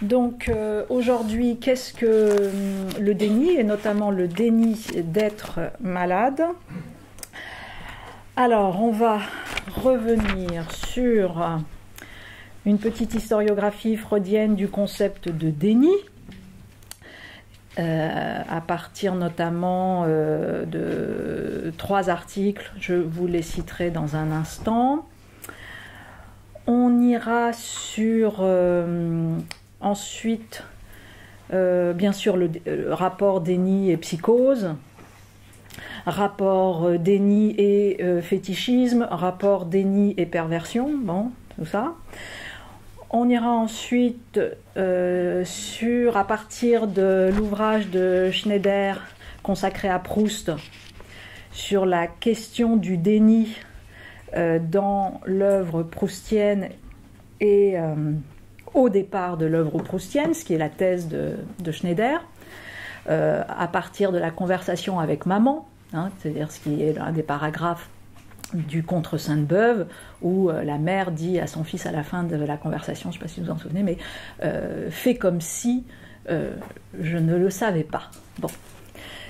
Donc aujourd'hui, qu'est-ce que le déni, et notamment le déni d'être malade? Alors, on va revenir sur une petite historiographie freudienne du concept de déni, à partir notamment de 3 articles, je vous les citerai dans un instant. On ira sur ensuite, bien sûr, le rapport déni et psychose, rapport déni et fétichisme, rapport déni et perversion, bon, tout ça. On ira ensuite à partir de l'ouvrage de Schneider consacré à Proust, sur la question du déni dans l'œuvre proustienne et au départ de l'œuvre proustienne, ce qui est la thèse de Schneider, à partir de la conversation avec maman, hein, c'est-à-dire ce qui est l'un des paragraphes du Contre Sainte-Beuve, où la mère dit à son fils à la fin de la conversation, je ne sais pas si vous vous en souvenez, mais fais comme si je ne le savais pas. Bon.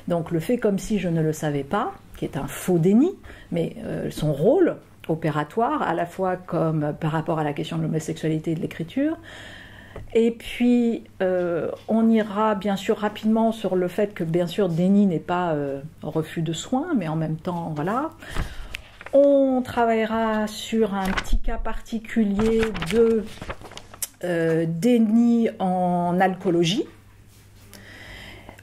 Donc le fait comme si je ne le savais pas, qui est un faux déni, mais son rôle opératoire, à la fois comme par rapport à la question de l'homosexualité et de l'écriture. Et puis on ira bien sûr rapidement sur le fait que bien sûr déni n'est pas refus de soins, mais en même temps, voilà. On travaillera sur un petit cas particulier de déni en alcoolologie,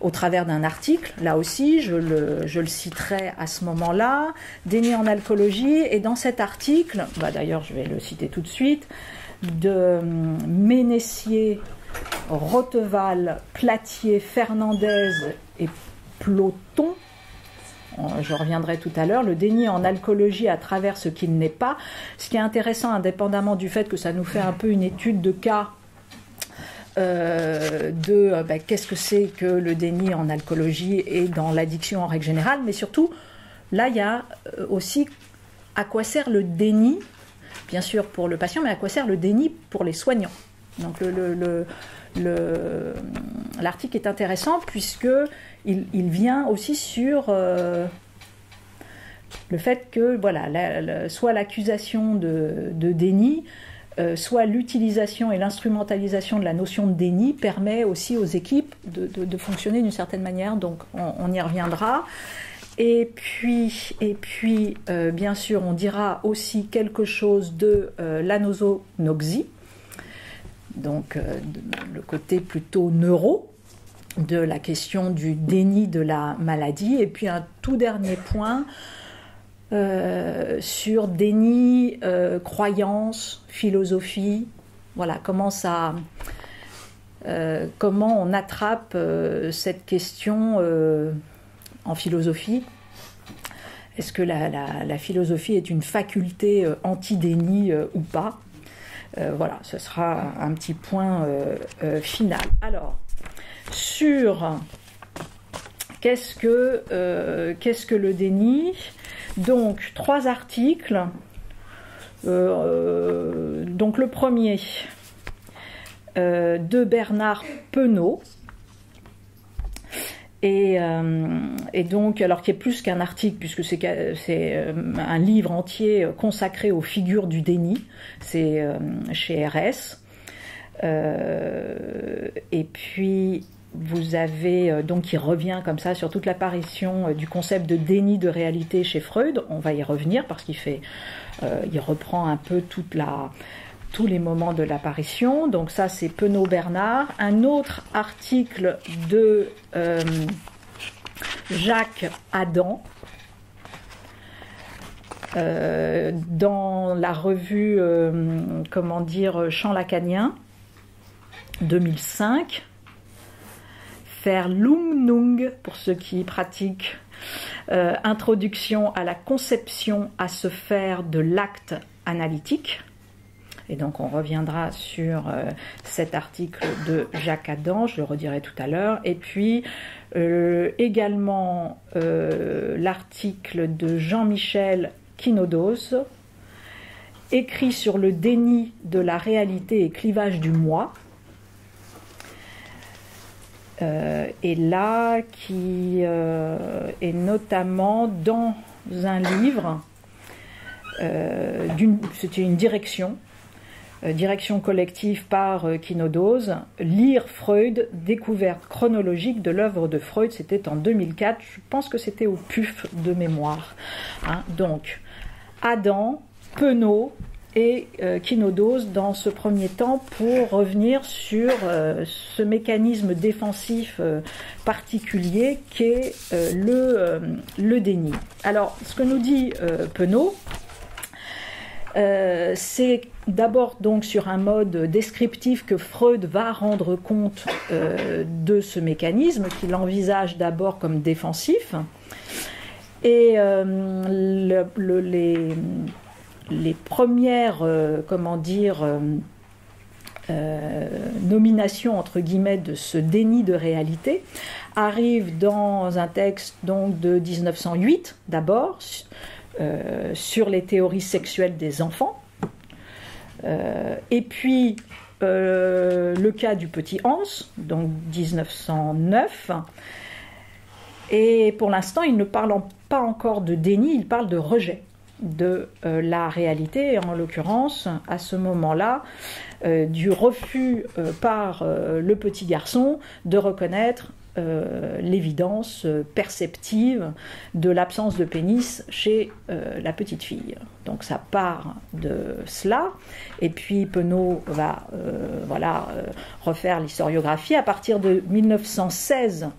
au travers d'un article, là aussi, je le citerai à ce moment-là, déni en alcoolologie, et dans cet article, d'ailleurs je vais le citer tout de suite, de Ménessier, Roteval, Platier, Fernandez et Ploton, je reviendrai tout à l'heure, le déni en alcoolologie à travers ce qu'il n'est pas. Ce qui est intéressant, indépendamment du fait que ça nous fait un peu une étude de cas qu'est-ce que c'est que le déni en alcoolologie et dans l'addiction en règle générale, mais surtout, là, il y a aussi à quoi sert le déni, bien sûr pour le patient, mais à quoi sert le déni pour les soignants. Donc l'article est intéressant puisqu'il vient aussi sur le fait que voilà, soit l'accusation de déni, soit l'utilisation et l'instrumentalisation de la notion de déni permet aussi aux équipes de fonctionner d'une certaine manière, donc on y reviendra. Et puis bien sûr, on dira aussi quelque chose de l'anosonoxie, donc le côté plutôt neuro de la question du déni de la maladie. Et puis un tout dernier point sur déni, croyance, philosophie, voilà, comment on attrape cette question en philosophie. Est-ce que la philosophie est une faculté anti-déni ou pas? Voilà, ce sera un petit point final. Alors, sur qu'est-ce que le déni? Donc, 3 articles. Donc, le premier de Bernard Penaud. Et donc, alors qui est plus qu'un article, puisque c'est un livre entier consacré aux figures du déni, c'est chez RS. Et puis, vous avez, donc, il revient comme ça sur toute l'apparition du concept de déni de réalité chez Freud. On va y revenir parce il reprend un peu tous les moments de l'apparition. Donc ça, c'est Penaud Bernard. Un autre article de Jacques Adam dans la revue Champ lacanien 2005. Verlungnung, pour ceux qui pratiquent, introduction à la conception à se faire de l'acte analytique. Et donc on reviendra sur cet article de Jacques Adam, je le redirai tout à l'heure. Et puis également l'article de Jean-Michel Quinodos, écrit sur le déni de la réalité et clivage du moi. est là, qui est notamment dans un livre, c'était une direction collective par Quinodose, Lire Freud, découverte chronologique de l'œuvre de Freud, c'était en 2004, je pense que c'était au PUF de mémoire. Hein. Donc, Adam, Penaud et Quinodose dans ce premier temps pour revenir sur ce mécanisme défensif particulier qu'est le déni. Alors, ce que nous dit Penaud, c'est d'abord donc sur un mode descriptif que Freud va rendre compte de ce mécanisme qu'il envisage d'abord comme défensif et les premières nominations entre guillemets de ce déni de réalité arrivent dans un texte donc de 1908 d'abord sur les théories sexuelles des enfants, et puis le cas du petit Hans, donc 1909, et pour l'instant il ne parle pas encore de déni, il parle de rejet de la réalité, et en l'occurrence à ce moment-là du refus par le petit garçon de reconnaître l'évidence perceptive de l'absence de pénis chez la petite fille. Donc ça part de cela, et puis Penaud va refaire l'historiographie. À partir de 1916,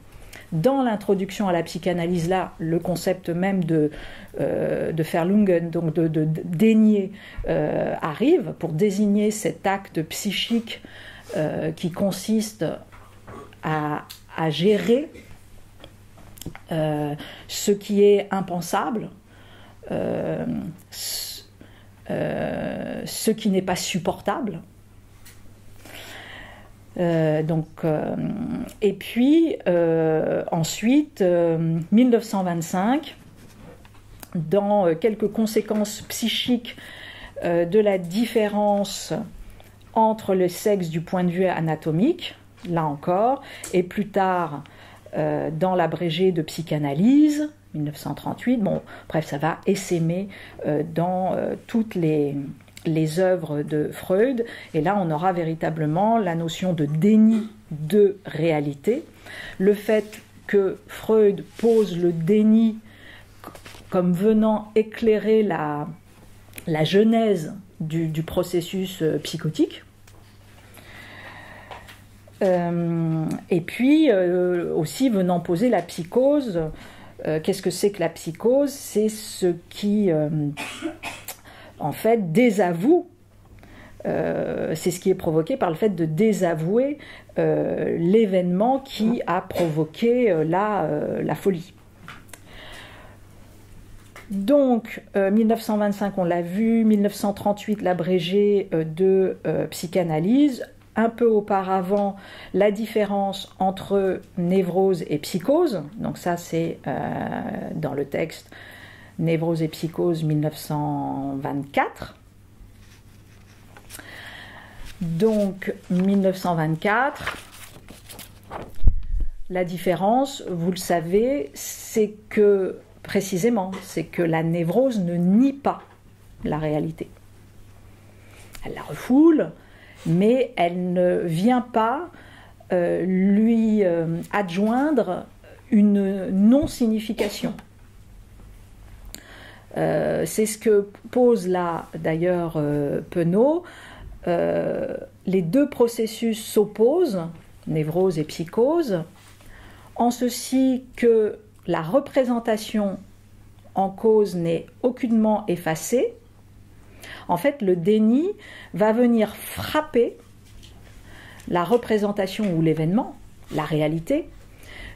dans l'introduction à la psychanalyse, là, le concept même de Verlungen, donc de dénier, arrive pour désigner cet acte psychique qui consiste à gérer ce qui est impensable, ce qui n'est pas supportable. Et puis ensuite, 1925, dans quelques conséquences psychiques de la différence entre le sexe du point de vue anatomique, là encore, et plus tard dans l'abrégé de psychanalyse, 1938, bon, bref, ça va essaimer dans toutes les œuvres de Freud, et là on aura véritablement la notion de déni de réalité, le fait que Freud pose le déni comme venant éclairer la genèse du processus psychotique. Et puis aussi venant poser la psychose. Qu'est-ce que c'est que la psychose ? C'est ce qui en fait désavoue, c'est ce qui est provoqué par le fait de désavouer l'événement qui a provoqué la folie. Donc 1925 on l'a vu, 1938 l'abrégé de psychanalyse. Un peu auparavant, la différence entre névrose et psychose. Donc ça, c'est dans le texte Névrose et psychose 1924. Donc 1924, la différence, vous le savez, c'est que précisément, c'est que la névrose ne nie pas la réalité. Elle la refoule, mais elle ne vient pas lui adjoindre une non-signification. C'est ce que pose là d'ailleurs Penaud. Les deux processus s'opposent, névrose et psychose, en ceci que la représentation en cause n'est aucunement effacée. En fait, le déni va venir frapper la représentation ou l'événement, la réalité,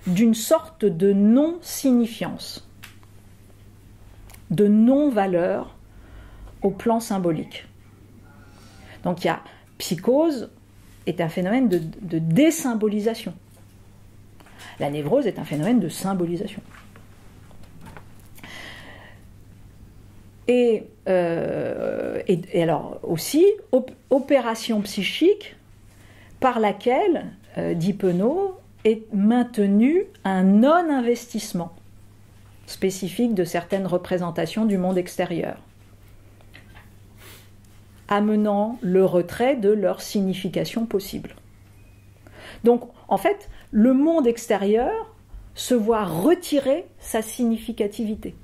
d'une sorte de non-signifiance, de non-valeur au plan symbolique. Donc il y a psychose est un phénomène de désymbolisation. La névrose est un phénomène de symbolisation. Et alors aussi, opération psychique par laquelle, dit Penaud, est maintenu un non-investissement spécifique de certaines représentations du monde extérieur, amenant le retrait de leur signification possible. Donc, en fait, le monde extérieur se voit retirer sa significativité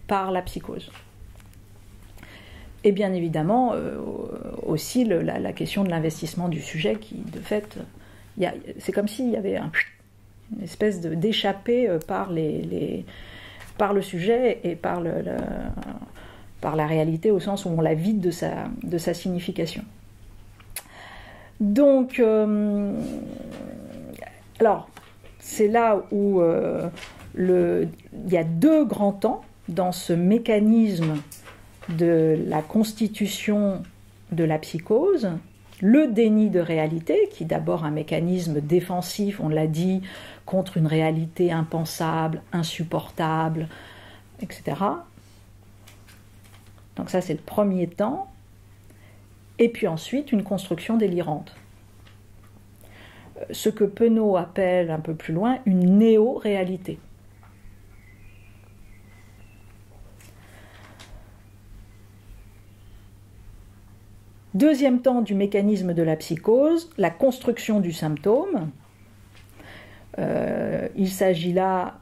par la psychose. Et bien évidemment, aussi la question de l'investissement du sujet qui, de fait, c'est comme s'il y avait une espèce d'échappée par le sujet et par la réalité, au sens où on la vide de sa signification. Donc, alors, c'est là où il y a deux grands temps dans ce mécanisme de la constitution de la psychose. Le déni de réalité, qui est d'abord un mécanisme défensif, on l'a dit, contre une réalité impensable, insupportable, etc. Donc ça, c'est le premier temps. Et puis ensuite, une construction délirante. Ce que Penaud appelle un peu plus loin une néo-réalité. Deuxième temps du mécanisme de la psychose, la construction du symptôme. Il s'agit là,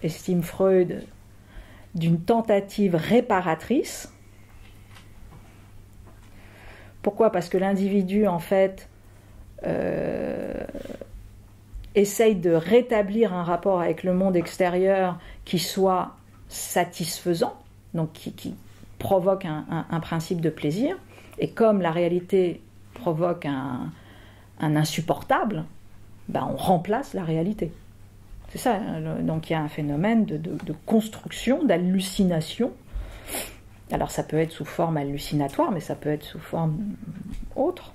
estime Freud, d'une tentative réparatrice. Pourquoi ? Parce que l'individu, en fait, essaye de rétablir un rapport avec le monde extérieur qui soit satisfaisant, donc qui provoque un principe de plaisir. Et comme la réalité provoque un insupportable, ben on remplace la réalité. C'est ça, donc il y a un phénomène de construction, d'hallucination. Alors ça peut être sous forme hallucinatoire, mais ça peut être sous forme autre.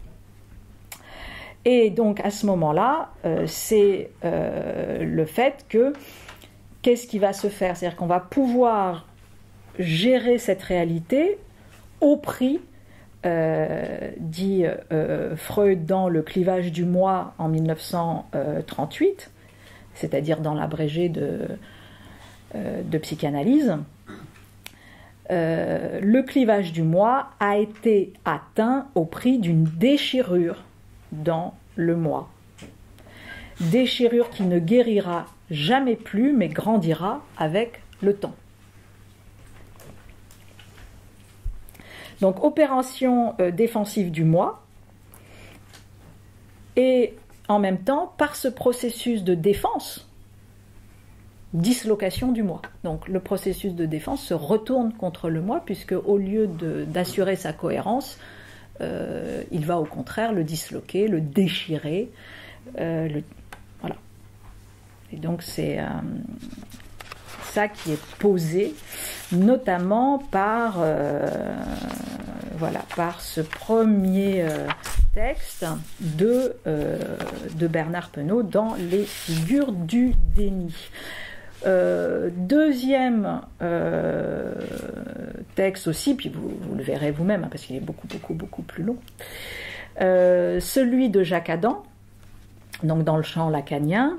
Et donc à ce moment-là, c'est le fait que, qu'est-ce qui va se faire ? C'est-à-dire qu'on va pouvoir gérer cette réalité au prix, dit Freud dans Le clivage du moi en 1938, c'est-à-dire dans l'abrégé de psychanalyse. Le clivage du moi a été atteint au prix d'une déchirure dans le moi. Déchirure qui ne guérira jamais plus, mais grandira avec le temps. Donc, opération défensive du moi, et en même temps, par ce processus de défense, dislocation du moi. Donc, le processus de défense se retourne contre le moi, puisque au lieu d'assurer sa cohérence, il va au contraire le disloquer, le déchirer. Voilà. Et donc, c'est ça qui est posé, notamment par ce premier texte de Bernard Penaud dans Les figures du déni. Deuxième texte aussi, puis vous le verrez vous-même, parce qu'il est beaucoup plus long, celui de Jacques Adam, donc dans le champ lacanien,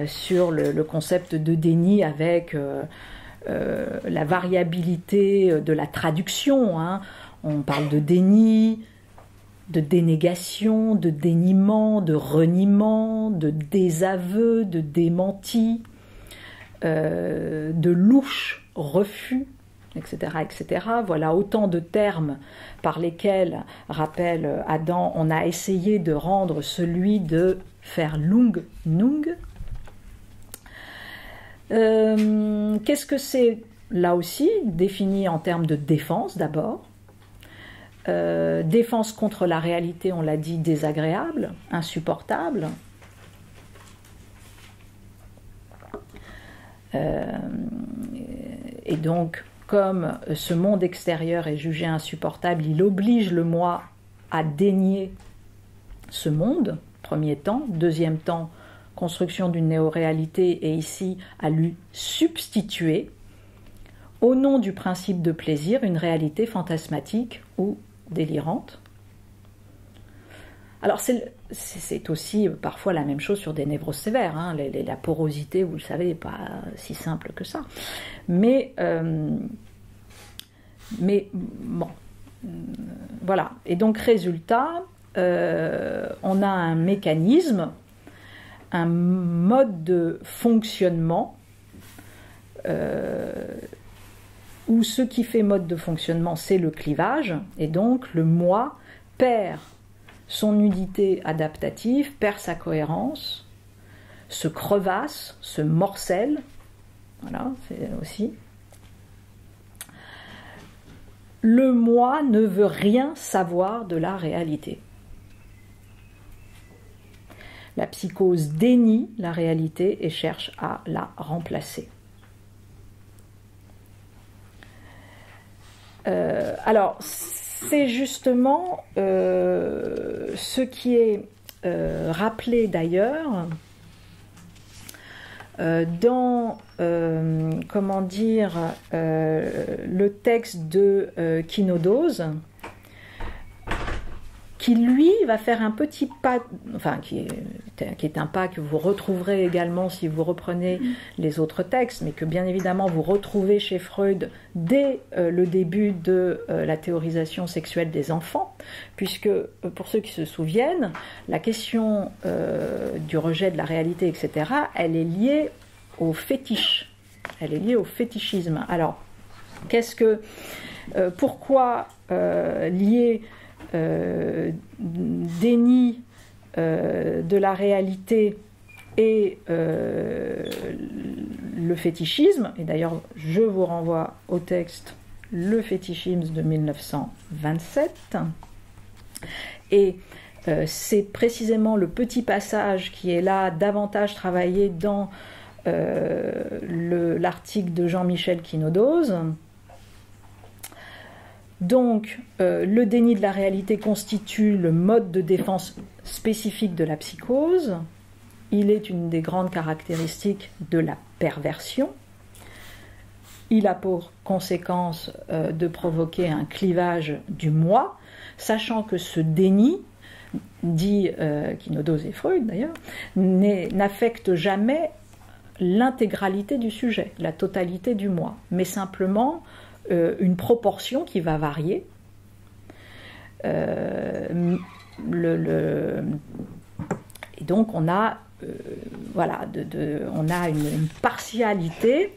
sur le concept de déni avec la variabilité de la traduction. Hein. On parle de déni, de dénégation, de déniement, de reniement, de désaveu, de démenti, de louche, refus, etc., etc. Voilà autant de termes par lesquels, rappelle Adam, on a essayé de rendre celui de Verlungnung. Qu'est-ce que c'est ? Là aussi, défini en termes de défense d'abord. Défense contre la réalité, on l'a dit, désagréable, insupportable. Et donc, comme ce monde extérieur est jugé insupportable, il oblige le moi à dénier ce monde, premier temps. Deuxième temps, construction d'une néo-réalité, et ici à lui substituer, au nom du principe de plaisir, une réalité fantasmatique ou délirante. Alors c'est aussi parfois la même chose sur des névroses sévères. Hein. La porosité, vous le savez, n'est pas si simple que ça. Mais bon, voilà. Et donc résultat, on a un mécanisme, un mode de fonctionnement où ce qui fait mode de fonctionnement, c'est le clivage, et donc le moi perd son unité adaptative, perd sa cohérence, se crevasse, se morcelle, voilà, c'est aussi. Le moi ne veut rien savoir de la réalité. La psychose dénie la réalité et cherche à la remplacer. Alors, c'est justement ce qui est rappelé d'ailleurs dans comment dire, le texte de Kynodose, qui lui va faire un petit pas, enfin qui est un pas que vous retrouverez également si vous reprenez les autres textes, mais que bien évidemment vous retrouvez chez Freud dès le début de la théorisation sexuelle des enfants, puisque pour ceux qui se souviennent, la question du rejet de la réalité, etc., elle est liée au fétiche, elle est liée au fétichisme. Alors, pourquoi lier déni de la réalité et le fétichisme, et d'ailleurs je vous renvoie au texte Le fétichisme de 1927, et c'est précisément le petit passage qui est là davantage travaillé dans l'article de Jean-Michel Kynodose. Donc, le déni de la réalité constitue le mode de défense spécifique de la psychose. Il est une des grandes caractéristiques de la perversion. Il a pour conséquence de provoquer un clivage du moi, sachant que ce déni, dit Kynodose et Freud d'ailleurs, n'affecte jamais l'intégralité du sujet, la totalité du moi, mais simplement une proportion qui va varier. Et donc on a voilà, on a une partialité,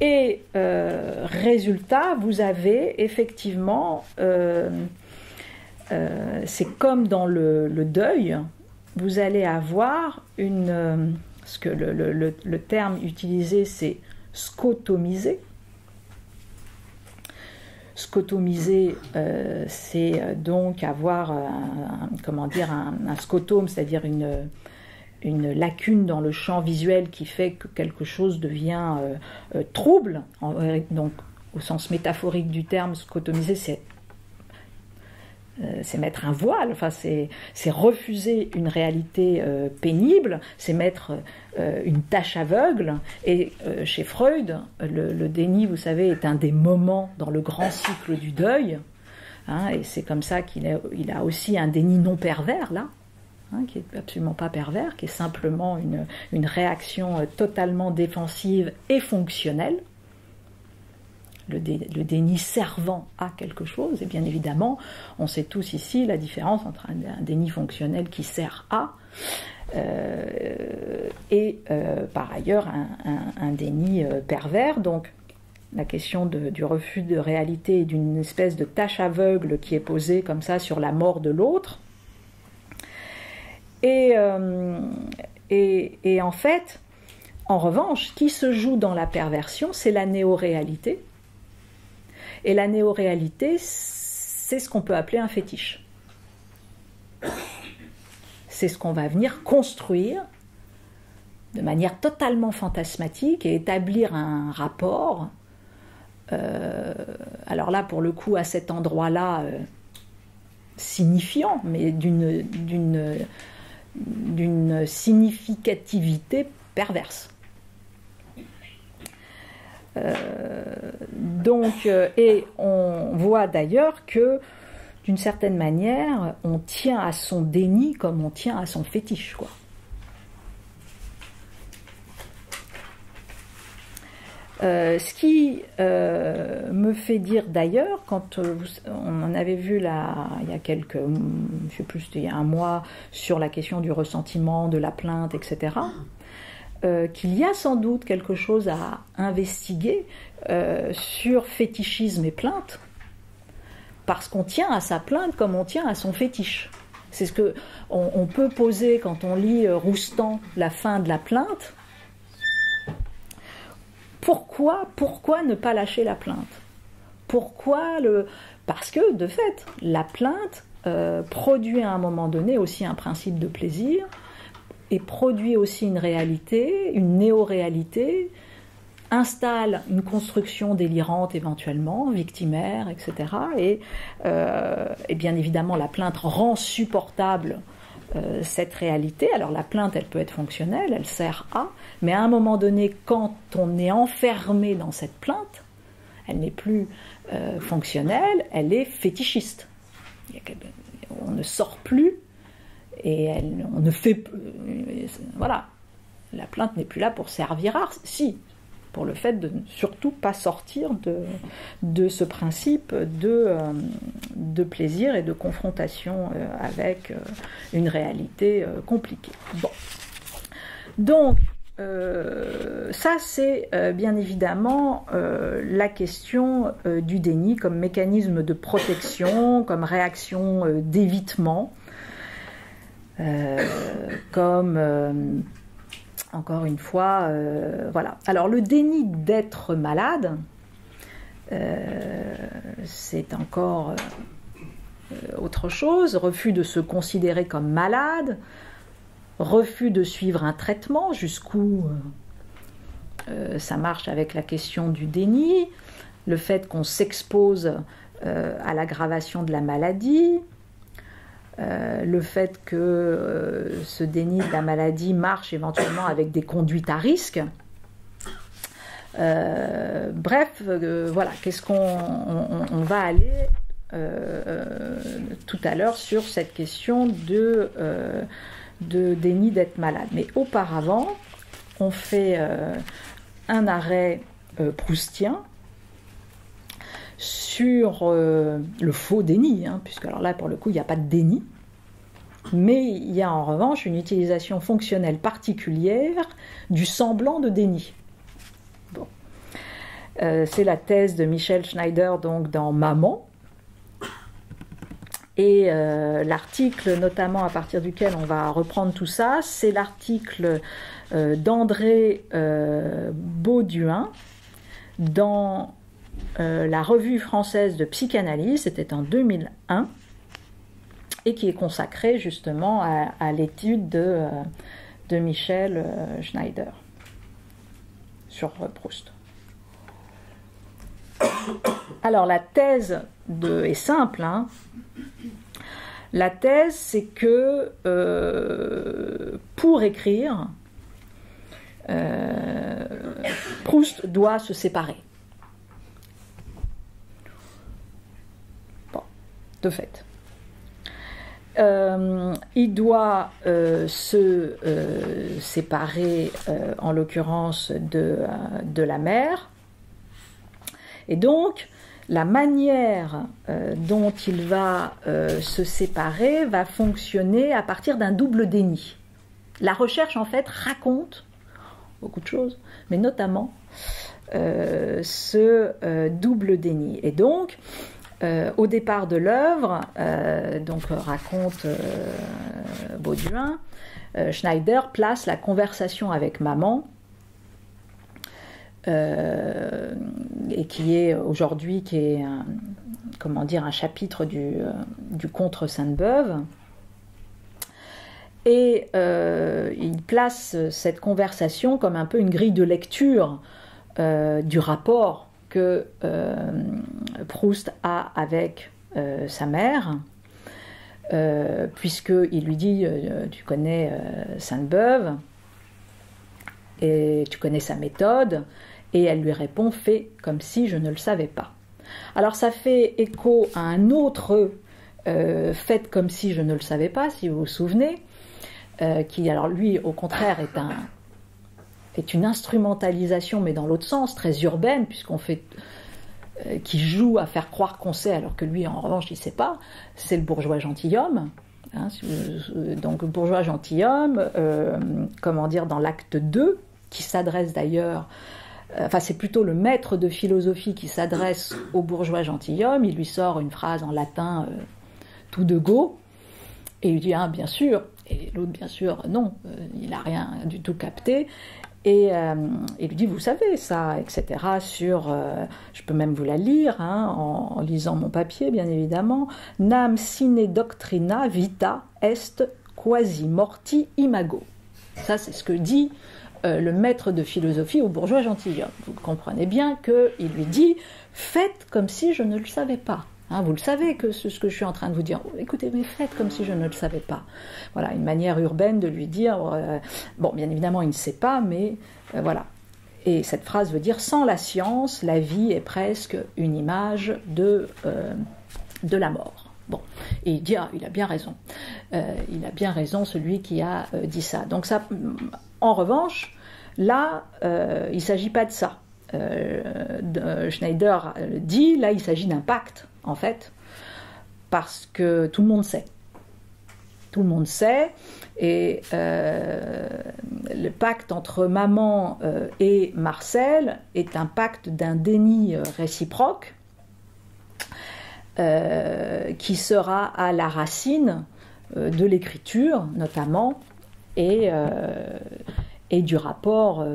et résultat, vous avez effectivement, c'est comme dans le deuil, vous allez avoir ce que le terme utilisé, c'est scotomiser. Scotomiser, c'est donc avoir un scotome, c'est-à-dire une lacune dans le champ visuel qui fait que quelque chose devient trouble. Donc, au sens métaphorique du terme, scotomiser, c'est mettre un voile, enfin, c'est refuser une réalité pénible, c'est mettre une tache aveugle. Et chez Freud, le déni, vous savez, est un des moments dans le grand cycle du deuil, hein, et c'est comme ça qu'il a aussi un déni non pervers, là, hein, qui est absolument pas pervers, qui est simplement une réaction totalement défensive et fonctionnelle. Le déni servant à quelque chose, et bien évidemment, on sait tous ici la différence entre un déni fonctionnel qui sert à et par ailleurs un déni pervers. Donc la question du refus de réalité et d'une espèce de tache aveugle qui est posée comme ça sur la mort de l'autre. Et en fait, en revanche, ce qui se joue dans la perversion, c'est la néo-réalité. Et la néo-réalité, c'est ce qu'on peut appeler un fétiche. C'est ce qu'on va venir construire de manière totalement fantasmatique et établir un rapport. Alors là, pour le coup, à cet endroit-là, signifiant, mais d'une significativité perverse. Donc, et on voit d'ailleurs que d'une certaine manière, on tient à son déni comme on tient à son fétiche, quoi. Ce qui me fait dire d'ailleurs, quand on en avait vu là, il y a quelques, je sais plus, c'était il y a un mois, sur la question du ressentiment, de la plainte, etc., qu'il y a sans doute quelque chose à investiguer sur fétichisme et plainte, parce qu'on tient à sa plainte comme on tient à son fétiche. C'est ce que on peut poser quand on lit Roustan, la fin de la plainte. Pourquoi ne pas lâcher la plainte? Parce que, de fait, la plainte produit à un moment donné aussi un principe de plaisir et produit aussi une réalité, une néo-réalité, installe une construction délirante éventuellement, victimaire, etc. Et bien évidemment, la plainte rend supportable cette réalité. Alors la plainte, elle peut être fonctionnelle, elle sert à, mais à un moment donné, quand on est enfermé dans cette plainte, elle n'est plus fonctionnelle, elle est fétichiste. On ne sort plus et on ne fait plus. Voilà, la plainte n'est plus là pour servir à, si, pour le fait de ne surtout pas sortir de ce principe de plaisir et de confrontation avec une réalité compliquée. Bon. Donc, ça c'est bien évidemment la question du déni comme mécanisme de protection, comme réaction d'évitement, comme... Encore une fois, voilà. Alors le déni d'être malade, c'est encore autre chose. Refus de se considérer comme malade, refus de suivre un traitement, jusqu'où ça marche avec la question du déni, le fait qu'on s'expose à l'aggravation de la maladie, le fait que ce déni de la maladie marche éventuellement avec des conduites à risque. Bref, voilà, qu'est-ce on va aller tout à l'heure sur cette question de déni d'être malade. Mais auparavant, on fait un arrêt proustien sur le faux déni, hein, puisque alors là, pour le coup, il n'y a pas de déni, mais il y a en revanche une utilisation fonctionnelle particulière du semblant de déni. Bon. C'est la thèse de Michel Schneider, donc dans Maman, et l'article notamment à partir duquel on va reprendre tout ça, c'est l'article d'André Bauduin dans la revue française de psychanalyse, c'était en 2001, et qui est consacré justement à l'étude de Michel Schneider sur Proust. Alors la thèse est simple, hein. La thèse, c'est que pour écrire, Proust doit se séparer. De fait. Il doit se séparer, en l'occurrence, de la mère. Et donc, la manière dont il va se séparer va fonctionner à partir d'un double déni. La recherche, en fait, raconte beaucoup de choses, mais notamment ce double déni. Et donc, au départ de l'œuvre, donc raconte Bauduin, Schneider place la conversation avec maman, et qui est aujourd'hui un chapitre du Contre Sainte-Beuve, et il place cette conversation comme un peu une grille de lecture du rapport que Proust a avec sa mère, puisqu'il lui dit tu connais Sainte-Beuve et tu connais sa méthode, et elle lui répond fais comme si je ne le savais pas. Alors ça fait écho à un autre Faites comme si je ne le savais pas, si vous vous souvenez, qui alors lui au contraire est une instrumentalisation, mais dans l'autre sens, très urbaine, puisqu'on fait qui joue à faire croire qu'on sait, alors que lui en revanche il ne sait pas. C'est le bourgeois gentilhomme. Hein, donc le bourgeois gentilhomme, comment dire, dans l'acte 2, qui s'adresse d'ailleurs, enfin c'est plutôt le maître de philosophie qui s'adresse au bourgeois gentilhomme, il lui sort une phrase en latin tout de go, et il lui dit ah, bien sûr, et l'autre bien sûr non, il n'a rien du tout capté, et il lui dit vous savez ça, etc. Je peux même vous la lire hein, en lisant mon papier bien évidemment, nam sine doctrina vita est quasi morti imago. Ça c'est ce que dit le maître de philosophie au bourgeois gentilhomme. Vous comprenez bien qu'il lui dit faites comme si je ne le savais pas. Hein, vous le savez que ce que je suis en train de vous dire. Écoutez, mais faites comme si je ne le savais pas. Voilà, une manière urbaine de lui dire bon, bien évidemment, il ne sait pas, mais voilà. Et cette phrase veut dire sans la science, la vie est presque une image de la mort. Bon, et il dit ah, il a bien raison. Il a bien raison, celui qui a dit ça. Donc ça, en revanche, là, il ne s'agit pas de ça. Schneider dit, là, il s'agit d'un pacte, en fait, parce que tout le monde sait. Tout le monde sait, et le pacte entre maman et Marcel est un pacte d'un déni réciproque qui sera à la racine de l'écriture, notamment, et du rapport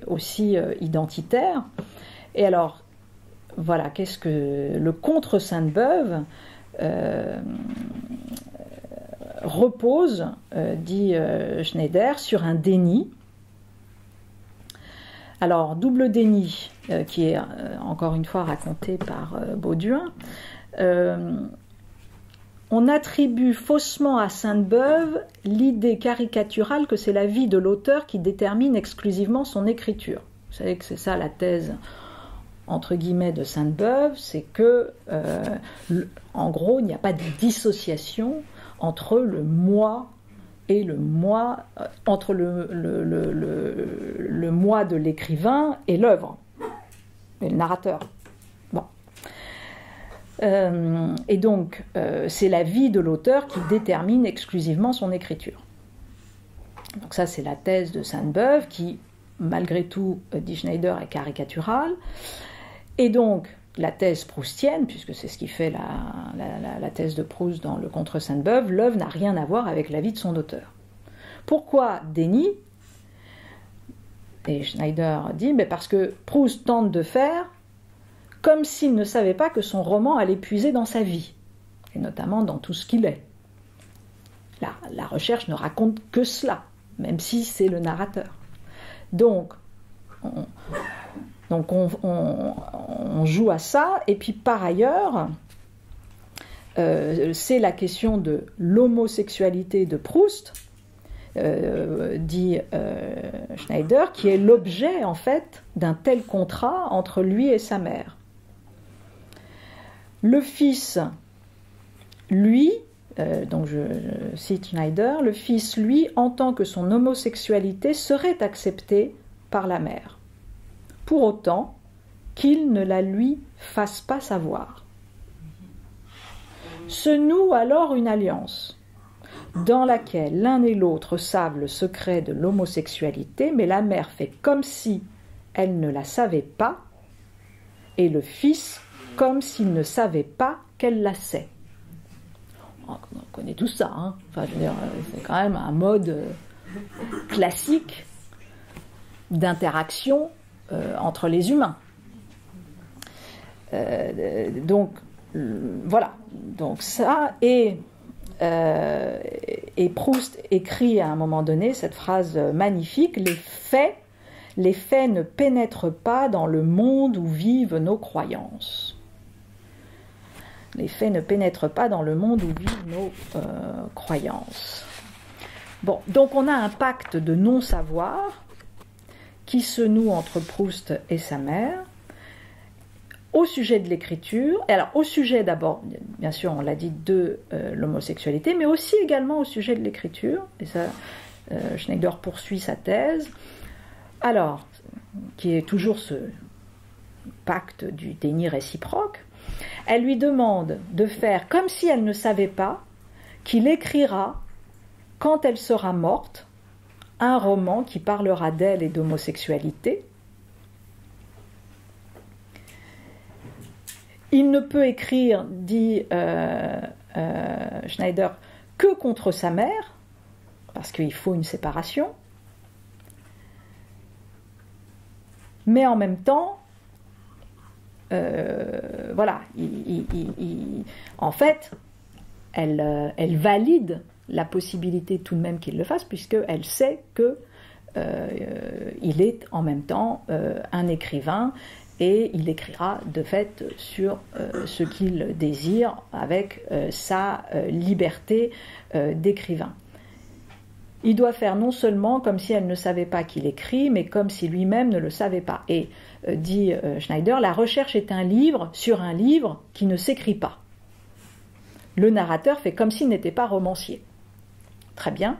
aussi identitaire. Et alors, voilà, qu'est-ce que le contre Sainte-Beuve repose, dit Schneider, sur un déni. Alors, double déni, qui est encore une fois raconté par Bauduin. On attribue faussement à Sainte-Beuve l'idée caricaturale que c'est la vie de l'auteur qui détermine exclusivement son écriture. Vous savez que c'est ça la thèse, entre guillemets, de Sainte-Beuve, c'est que, en gros, il n'y a pas de dissociation entre le moi et le moi, entre le moi de l'écrivain et l'œuvre, et le narrateur. Bon. Et donc, c'est la vie de l'auteur qui détermine exclusivement son écriture. Donc ça, c'est la thèse de Sainte-Beuve qui, malgré tout, dit Schneider, est caricaturale. Et donc, la thèse proustienne, puisque c'est ce qui fait la thèse de Proust dans le Contre Sainte-Beuve, l'œuvre n'a rien à voir avec la vie de son auteur. Pourquoi déni ? Et Schneider dit, mais parce que Proust tente de faire comme s'il ne savait pas que son roman allait puiser dans sa vie, et notamment dans tout ce qu'il est. La recherche ne raconte que cela, même si c'est le narrateur. Donc, on joue à ça, et puis par ailleurs, c'est la question de l'homosexualité de Proust, dit Schneider, qui est l'objet en fait d'un tel contrat entre lui et sa mère. Le fils, lui, donc je cite Schneider, le fils, lui, entend que son homosexualité serait acceptée par la mère, pour autant qu'il ne la lui fasse pas savoir. Se noue alors une alliance, dans laquelle l'un et l'autre savent le secret de l'homosexualité, mais la mère fait comme si elle ne la savait pas, et le fils comme s'il ne savait pas qu'elle la sait. On connaît tout ça, hein. Enfin, je veux dire, c'est quand même un mode classique d'interaction entre les humains. Donc, voilà. Donc ça, et Proust écrit à un moment donné cette phrase magnifique, les faits ne pénètrent pas dans le monde où vivent nos croyances. Les faits ne pénètrent pas dans le monde où vivent nos croyances. Bon, donc on a un pacte de non-savoir qui se noue entre Proust et sa mère, au sujet de l'écriture, alors au sujet d'abord, bien sûr on l'a dit, de l'homosexualité, mais aussi également au sujet de l'écriture, et ça Schneider poursuit sa thèse, alors, qui est toujours ce pacte du déni réciproque. Elle lui demande de faire comme si elle ne savait pas qu'il écrira, quand elle sera morte, un roman qui parlera d'elle et d'homosexualité. Il ne peut écrire, dit Schneider, que contre sa mère, parce qu'il faut une séparation. Mais en même temps, voilà, en fait, elle valide la possibilité tout de même qu'il le fasse, puisqu'elle sait qu'il est en même temps un écrivain, et il écrira de fait sur ce qu'il désire avec sa liberté d'écrivain. Il doit faire non seulement comme si elle ne savait pas qu'il écrit, mais comme si lui-même ne le savait pas. Et dit Schneider, la recherche est un livre sur un livre qui ne s'écrit pas. Le narrateur fait comme s'il n'était pas romancier. Très bien.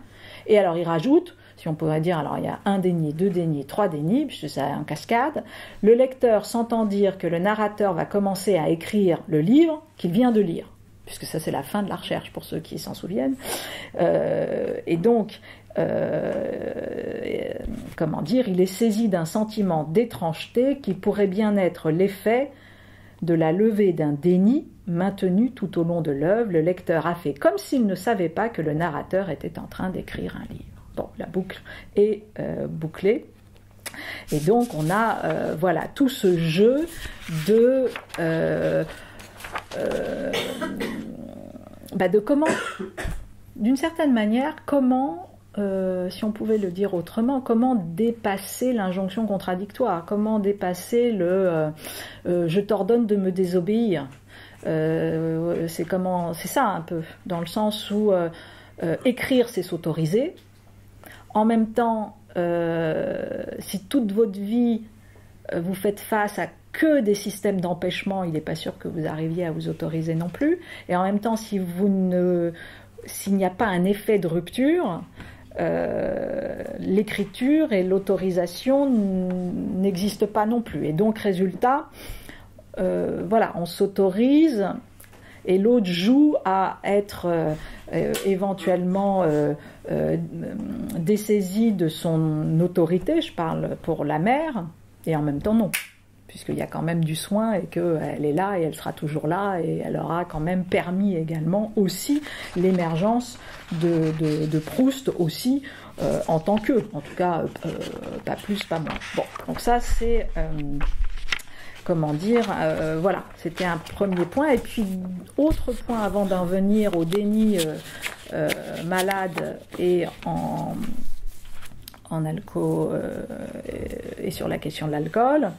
Et alors il rajoute, si on pourrait dire, alors il y a 1 déni, 2 dénis, 3 dénis, puisque c'est en cascade, le lecteur s'entend dire que le narrateur va commencer à écrire le livre qu'il vient de lire, puisque ça c'est la fin de la recherche pour ceux qui s'en souviennent. Et donc, comment dire, il est saisi d'un sentiment d'étrangeté qui pourrait bien être l'effet de la levée d'un déni maintenu tout au long de l'œuvre. Le lecteur a fait comme s'il ne savait pas que le narrateur était en train d'écrire un livre. Bon, la boucle est bouclée. Et donc, on a voilà, tout ce jeu de comment, d'une certaine manière, comment, si on pouvait le dire autrement, comment dépasser l'injonction contradictoire, comment dépasser le je t'ordonne de me désobéir. C'est ça un peu, dans le sens où écrire c'est s'autoriser. En même temps, si toute votre vie vous faites face à que des systèmes d'empêchement, il n'est pas sûr que vous arriviez à vous autoriser non plus. Et en même temps, s'il n'y a pas un effet de rupture, l'écriture et l'autorisation n'existent pas non plus. Et donc, résultat, voilà, on s'autorise et l'autre joue à être éventuellement dessaisi de son autorité, je parle pour la mère, et en même temps non, puisqu'il y a quand même du soin et qu'elle est là et elle sera toujours là et elle aura quand même permis également aussi l'émergence de Proust aussi en tant que, en tout cas pas plus, pas moins. Bon, donc ça c'est... comment dire, voilà, c'était un premier point. Et puis, autre point avant d'en venir au déni malade et en alcool et sur la question de l'alcool,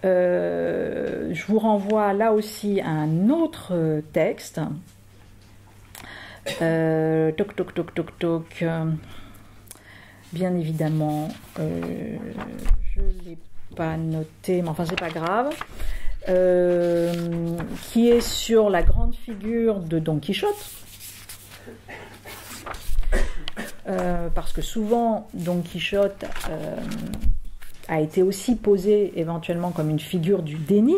je vous renvoie là aussi à un autre texte. Bien évidemment, je l'ai pas noté, mais enfin c'est pas grave, qui est sur la grande figure de Don Quichotte, parce que souvent Don Quichotte a été aussi posé éventuellement comme une figure du déni.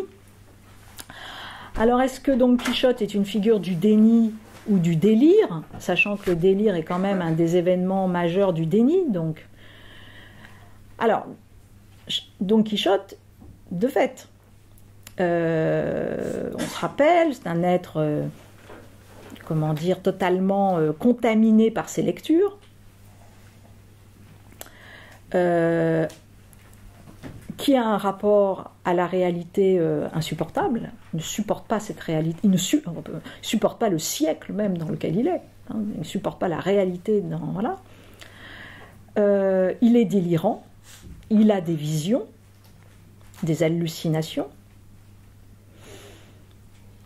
Alors est-ce que Don Quichotte est une figure du déni ou du délire, sachant que le délire est quand même un des événements majeurs du déni, donc. Alors, Don Quichotte, de fait, on se rappelle, c'est un être, comment dire, totalement contaminé par ses lectures, qui a un rapport à la réalité insupportable, il ne supporte pas cette réalité, il ne supporte pas le siècle même dans lequel il est, hein, il ne supporte pas la réalité, voilà. Il est délirant, il a des visions, des hallucinations.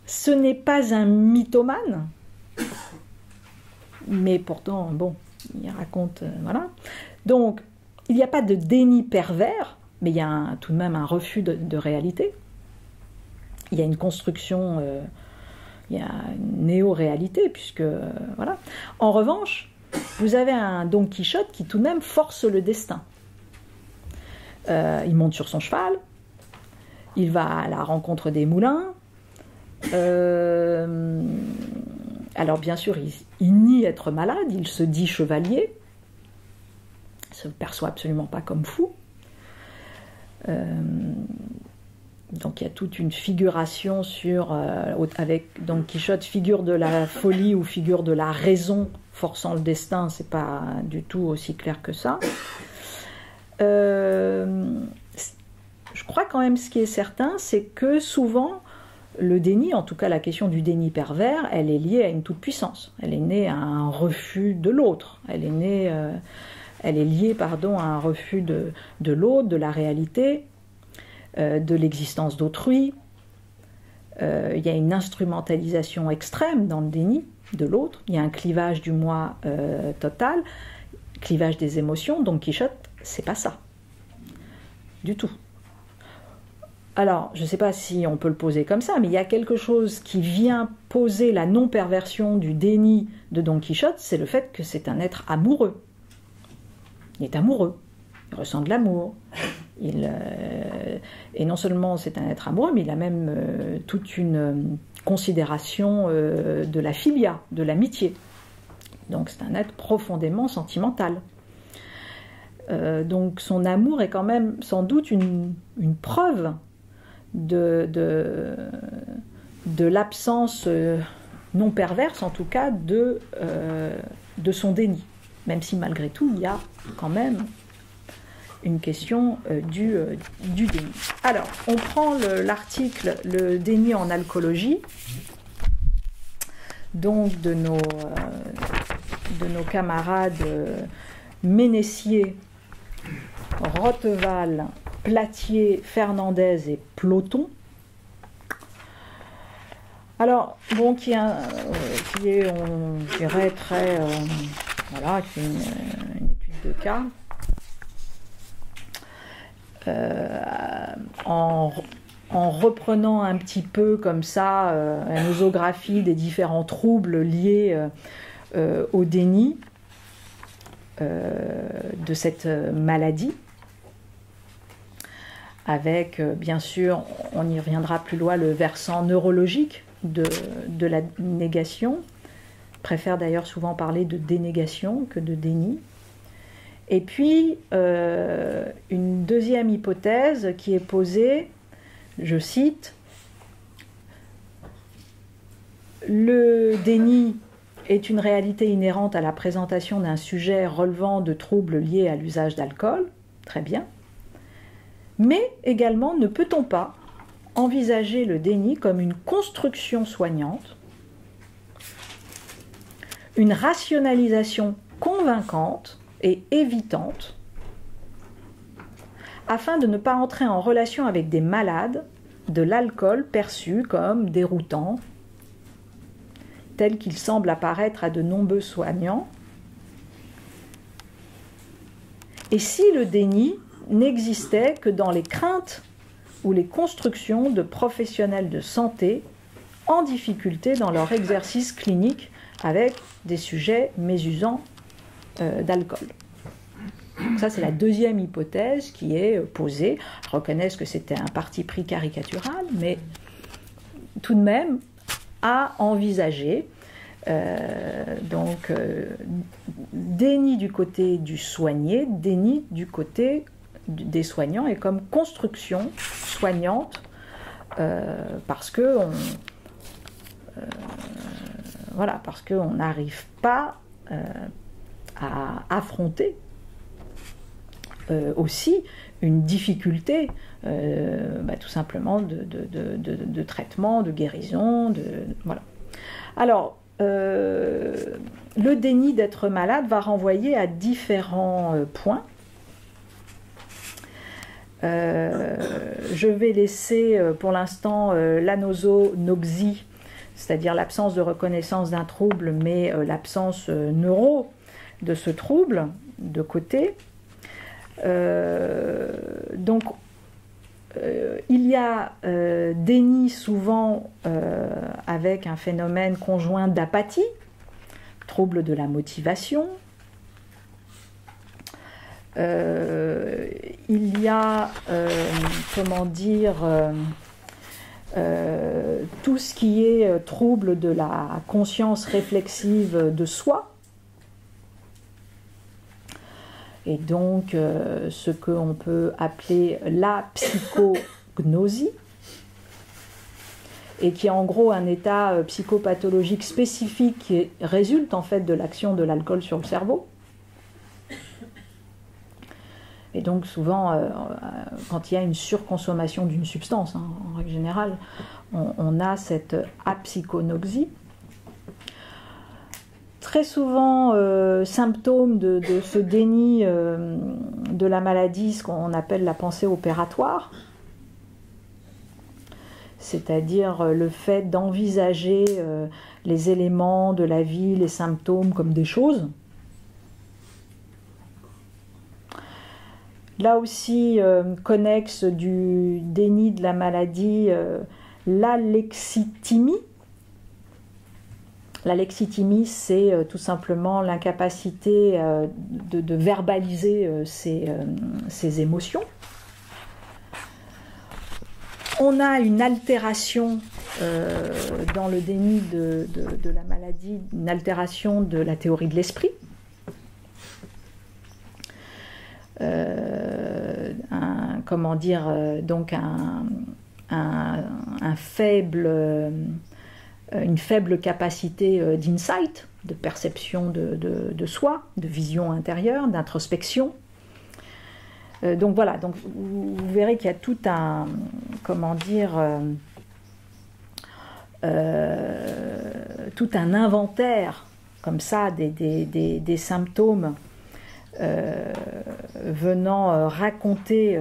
Ce n'est pas un mythomane, mais pourtant, bon, il raconte, voilà. Donc, il n'y a pas de déni pervers, mais il y a tout de même un refus de réalité. il y a une construction, il y a une néo-réalité, puisque, voilà. En revanche, vous avez un Don Quichotte qui tout de même force le destin. Il monte sur son cheval, il va à la rencontre des moulins. Alors bien sûr, il nie être malade, il se dit chevalier, il se perçoit absolument pas comme fou. Donc il y a toute une figuration avec Don Quichotte, figure de la folie ou figure de la raison forçant le destin, c'est pas du tout aussi clair que ça. Je crois quand même ce qui est certain, c'est que souvent le déni, en tout cas la question du déni pervers, elle est liée à une toute-puissance. Elle est née à un refus de l'autre. Elle est liée à un refus de l'autre, de la réalité, de l'existence d'autrui. Il y a une instrumentalisation extrême dans le déni de l'autre. Il y a un clivage du moi total, clivage des émotions. Don Quichotte, c'est pas ça. Du tout. Alors, je ne sais pas si on peut le poser comme ça, mais il y a quelque chose qui vient poser la non-perversion du déni de Don Quichotte, c'est le fait que c'est un être amoureux. Il est amoureux, il ressent de l'amour, et non seulement c'est un être amoureux, mais il a même toute une considération de la philia, de l'amitié. Donc c'est un être profondément sentimental. Donc son amour est quand même sans doute une preuve de l'absence non perverse, en tout cas, de son déni. Même si malgré tout, il y a quand même une question du déni. Alors, on prend l'article « Le déni en alcoologie », donc de nos camarades Ménessier, Roteval, Platier, Fernandez et Ploton. Alors, bon, qui est, on dirait, très... voilà, qui est une étude de cas. En reprenant un petit peu comme ça la nosographie des différents troubles liés au déni de cette maladie, avec bien sûr, on y reviendra plus loin, le versant neurologique de la négation. Je préfère d'ailleurs souvent parler de dénégation que de déni. Et puis, une deuxième hypothèse qui est posée, je cite, « Le déni est une réalité inhérente à la présentation d'un sujet relevant de troubles liés à l'usage d'alcool. » Très bien. Mais également, ne peut-on pas envisager le déni comme une construction soignante, une rationalisation convaincante et évitante, afin de ne pas entrer en relation avec des malades de l'alcool perçu comme déroutant, tel qu'il semble apparaître à de nombreux soignants. Et si le déni n'existait que dans les craintes ou les constructions de professionnels de santé en difficulté dans leur exercice clinique avec des sujets mésusants d'alcool. Ça, c'est la deuxième hypothèse qui est posée. Je reconnais que c'était un parti pris caricatural, mais tout de même à envisager. Déni du côté du soigné, déni du côté des soignants, et comme construction soignante, parce qu'on n'arrive pas à affronter aussi une difficulté tout simplement de traitement, de guérison, voilà. Alors, le déni d'être malade va renvoyer à différents points. Je vais laisser pour l'instant l'anosonoxie, c'est-à-dire l'absence de reconnaissance d'un trouble, mais l'absence neuro de ce trouble, de côté. Donc, il y a déni souvent avec un phénomène conjoint d'apathie, trouble de la motivation. Il y a, tout ce qui est trouble de la conscience réflexive de soi. Et donc, ce qu'on peut appeler la psychognosie, et qui est en gros un état psychopathologique spécifique qui résulte en fait de l'action de l'alcool sur le cerveau. Et donc souvent, quand il y a une surconsommation d'une substance, hein, en règle générale, on a cette apsychonoxie. Très souvent, symptôme de ce déni de la maladie, ce qu'on appelle la pensée opératoire, c'est-à-dire le fait d'envisager les éléments de la vie, les symptômes comme des choses. Là aussi, connexe du déni de la maladie, l'alexithymie. L'alexithymie, c'est tout simplement l'incapacité de verbaliser ses émotions. On a une altération dans le déni de la maladie, une altération de la théorie de l'esprit. Une faible capacité d'insight, de perception de soi, de vision intérieure, d'introspection. Donc voilà, donc vous verrez qu'il y a tout un, tout un inventaire comme ça des symptômes venant raconter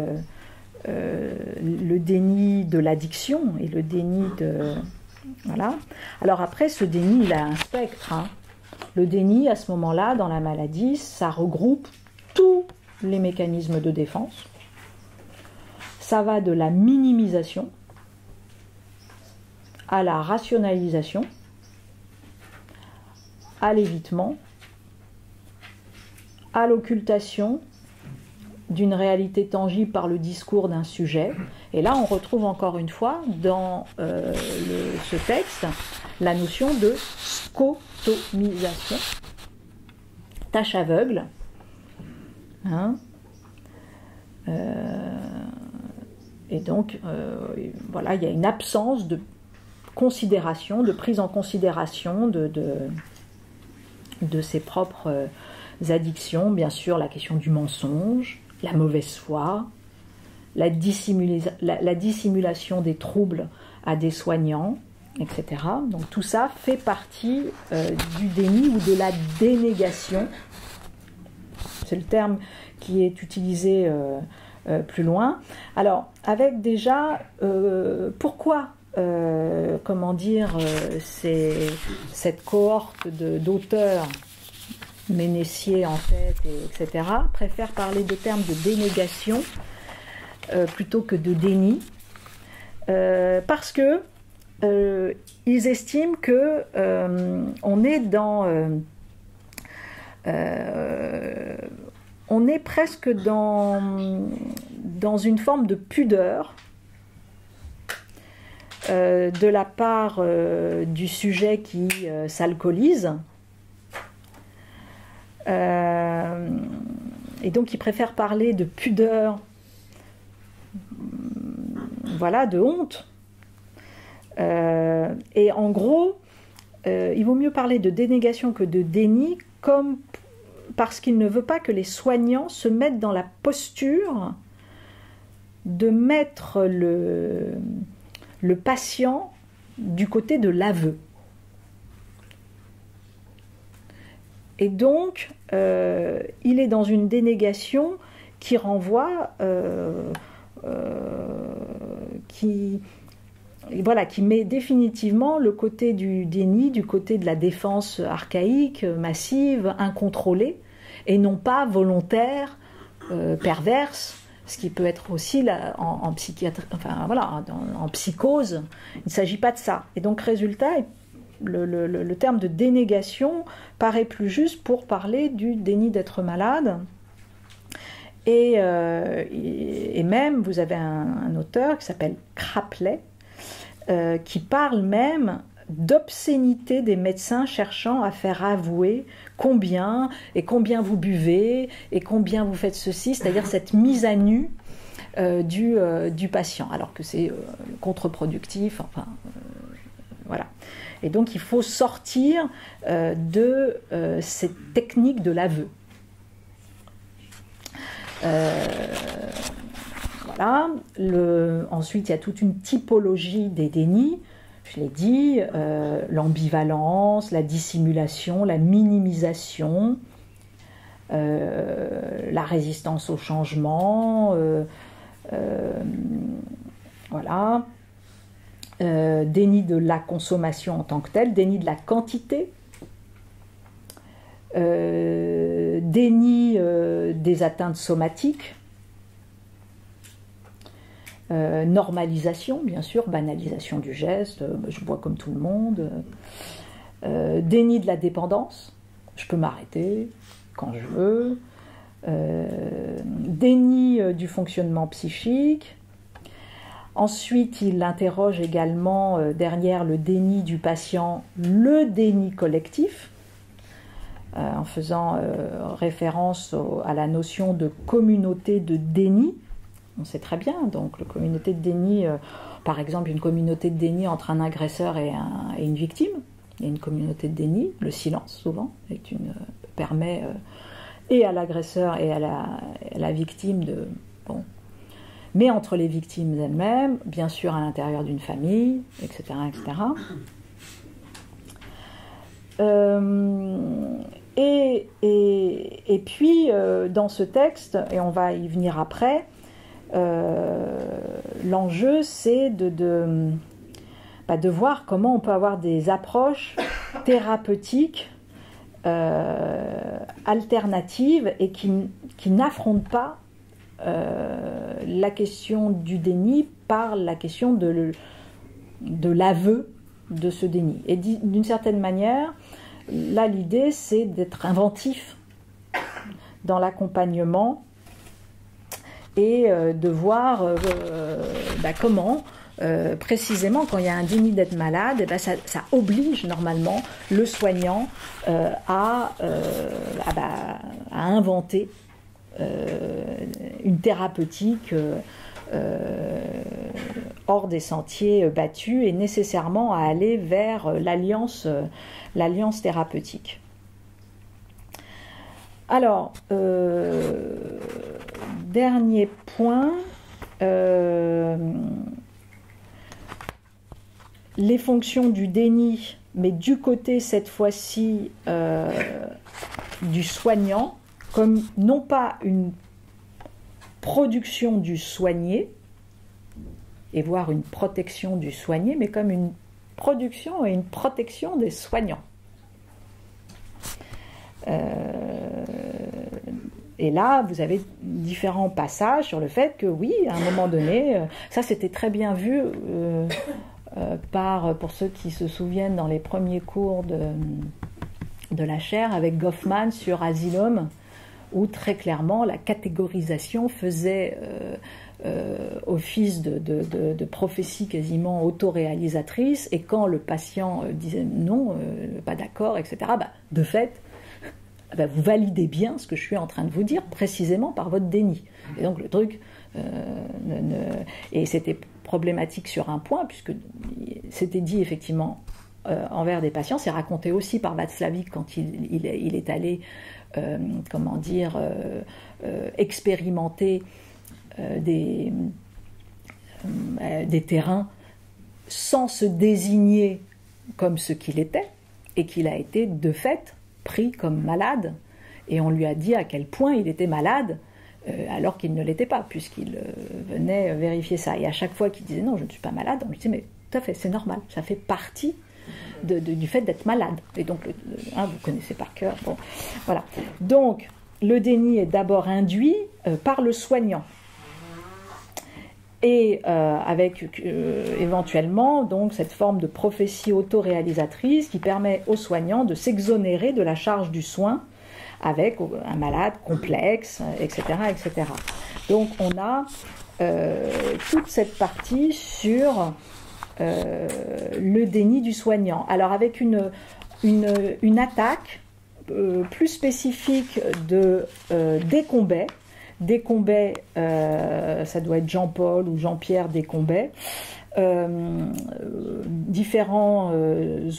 le déni de l'addiction et le déni de... Voilà. Alors après, ce déni, il a un spectre. Hein. Le déni, à ce moment-là, dans la maladie, ça regroupe tous les mécanismes de défense. Ça va de la minimisation à la rationalisation, à l'évitement, à l'occultation d'une réalité tangible par le discours d'un sujet. Et là, on retrouve encore une fois dans ce texte la notion de scotomisation, tâche aveugle. Hein, et donc, voilà, il y a une absence de considération, de prise en considération de ses propres addictions. Bien sûr, la question du mensonge, la mauvaise foi, la dissimulation des troubles à des soignants, etc. Donc tout ça fait partie du déni ou de la dénégation. C'est le terme qui est utilisé plus loin. Alors, avec déjà, pourquoi, cette cohorte d'auteurs, Ménessier en tête, etc., préfèrent parler de termes de dénégation plutôt que de déni, parce que ils estiment que on est presque dans une forme de pudeur de la part du sujet qui s'alcoolise. Et donc ils préfèrent parler de pudeur, voilà, de honte. Et en gros, il vaut mieux parler de dénégation que de déni, parce qu'il ne veut pas que les soignants se mettent dans la posture de mettre le patient du côté de l'aveu. Et donc, il est dans une dénégation qui renvoie, qui met définitivement le côté du déni, du côté de la défense archaïque, massive, incontrôlée, et non pas volontaire, perverse, ce qui peut être aussi en psychiatrie, enfin voilà, en psychose. Il ne s'agit pas de ça. Et donc, résultat, le terme de dénégation paraît plus juste pour parler du déni d'être malade. Et même, vous avez un auteur qui s'appelle Kraepelin, qui parle même d'obscénité des médecins cherchant à faire avouer combien vous buvez et combien vous faites ceci, c'est-à-dire cette mise à nu du patient, alors que c'est contre-productif, enfin voilà. Et donc il faut sortir de cette technique de l'aveu. Voilà. Ensuite, il y a toute une typologie des dénis. Je l'ai dit, l'ambivalence, la dissimulation, la minimisation, la résistance au changement, voilà. Déni de la consommation en tant que telle, déni de la quantité, déni des atteintes somatiques, normalisation, bien sûr, banalisation du geste, je bois comme tout le monde, déni de la dépendance, je peux m'arrêter quand je veux, déni du fonctionnement psychique. Ensuite, il interroge également, derrière le déni du patient, le déni collectif, en faisant référence à la notion de communauté de déni. On sait très bien, donc la communauté de déni, par exemple une communauté de déni entre un agresseur et une victime. Il y a une communauté de déni, le silence souvent, permet et à l'agresseur et à la victime de... Bon, mais entre les victimes elles-mêmes, bien sûr à l'intérieur d'une famille, etc. etc. Et puis, dans ce texte, et on va y venir après, l'enjeu, c'est de voir comment on peut avoir des approches thérapeutiques alternatives et qui n'affrontent pas la question du déni par la question de l'aveu de ce déni. Et d'une certaine manière, là l'idée c'est d'être inventif dans l'accompagnement et de voir comment précisément quand il y a un déni d'être malade, ça oblige normalement le soignant à inventer une thérapeutique hors des sentiers battus et nécessairement à aller vers l'alliance thérapeutique. Alors, dernier point, les fonctions du déni, mais du côté cette fois-ci du soignant, comme non pas une production du soigné, et voire une protection du soigné, mais comme une production et une protection des soignants. Et là, vous avez différents passages sur le fait que oui, à un moment donné, ça c'était très bien vu pour ceux qui se souviennent dans les premiers cours de la chaire avec Goffman sur Asylum, où très clairement la catégorisation faisait office de prophétie quasiment autoréalisatrice, et quand le patient disait non, pas d'accord, etc., de fait, vous validez bien ce que je suis en train de vous dire, précisément par votre déni. Et donc le truc, et c'était problématique sur un point, puisque c'était dit effectivement envers des patients, c'est raconté aussi par Václavic quand il est allé expérimenter des terrains sans se désigner comme ce qu'il était, et qu'il a été de fait pris comme malade, et on lui a dit à quel point il était malade alors qu'il ne l'était pas, puisqu'il venait vérifier ça. Et à chaque fois qu'il disait non, je ne suis pas malade, on lui disait mais tout à fait, c'est normal, ça fait partie du fait d'être malade. Et donc, vous connaissez par cœur. Bon, voilà. Donc, le déni est d'abord induit par le soignant. et avec éventuellement donc cette forme de prophétie autoréalisatrice qui permet aux soignants de s'exonérer de la charge du soin avec un malade complexe, etc., etc. Donc on a toute cette partie sur le déni du soignant. Alors avec une attaque plus spécifique de Descombet. Descombet, ça doit être Jean-Paul ou Jean-Pierre Descombet, différents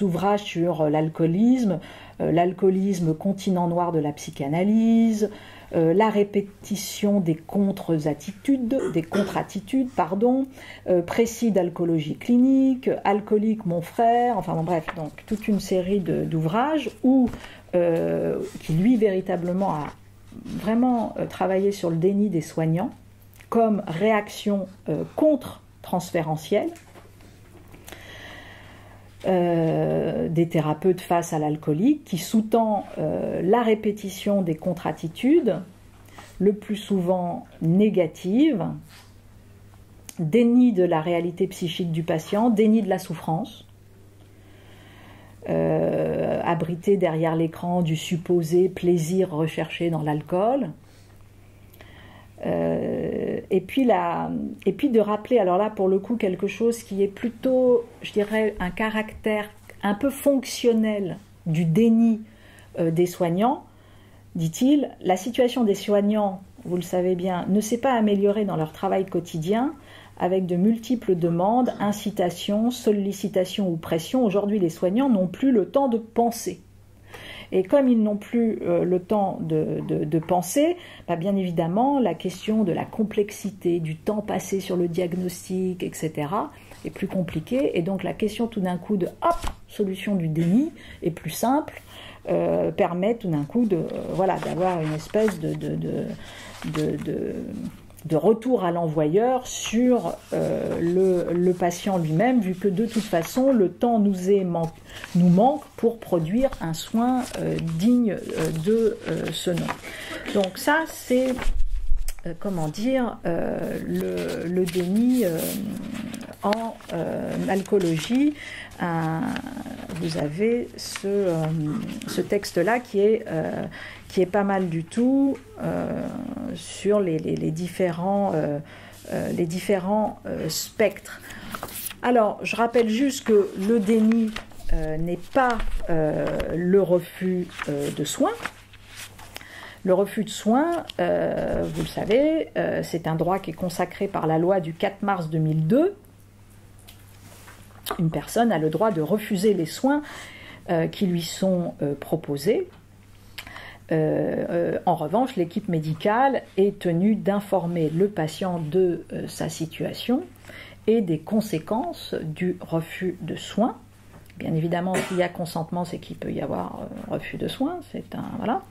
ouvrages sur l'alcoolisme, l'alcoolisme continent noir de la psychanalyse, la répétition des contre-attitudes, précis d'alcoolologie clinique, alcoolique mon frère, enfin bon, bref, donc toute une série d'ouvrages qui lui véritablement a vraiment travaillé sur le déni des soignants comme réaction contre-transférentielle des thérapeutes face à l'alcoolique qui sous-tend la répétition des contre-attitudes, le plus souvent négatives, déni de la réalité psychique du patient, déni de la souffrance, abrité derrière l'écran du supposé plaisir recherché dans l'alcool. Et puis de rappeler, alors là pour le coup quelque chose qui est plutôt, je dirais, un caractère un peu fonctionnel du déni des soignants, dit-il, la situation des soignants, vous le savez bien, ne s'est pas améliorée dans leur travail quotidien, avec de multiples demandes, incitations, sollicitations ou pressions. Aujourd'hui, les soignants n'ont plus le temps de penser. Et comme ils n'ont plus le temps de penser, bien évidemment, la question de la complexité, du temps passé sur le diagnostic, etc., est plus compliquée. Et donc la question tout d'un coup de solution du déni est plus simple, permet tout d'un coup d'avoir une espèce de retour à l'envoyeur sur le patient lui-même, vu que de toute façon le temps nous manque pour produire un soin digne de ce nom. Donc ça c'est le déni en alcoolologie. Vous avez ce texte-là qui est pas mal du tout sur les différents spectres. Alors, je rappelle juste que le déni n'est pas le refus de soins. Le refus de soins, vous le savez, c'est un droit qui est consacré par la loi du 4 mars 2002. Une personne a le droit de refuser les soins qui lui sont proposés. En revanche, l'équipe médicale est tenue d'informer le patient de sa situation et des conséquences du refus de soins. Bien évidemment, s'il y a consentement, c'est qu'il peut y avoir refus de soins. Voilà.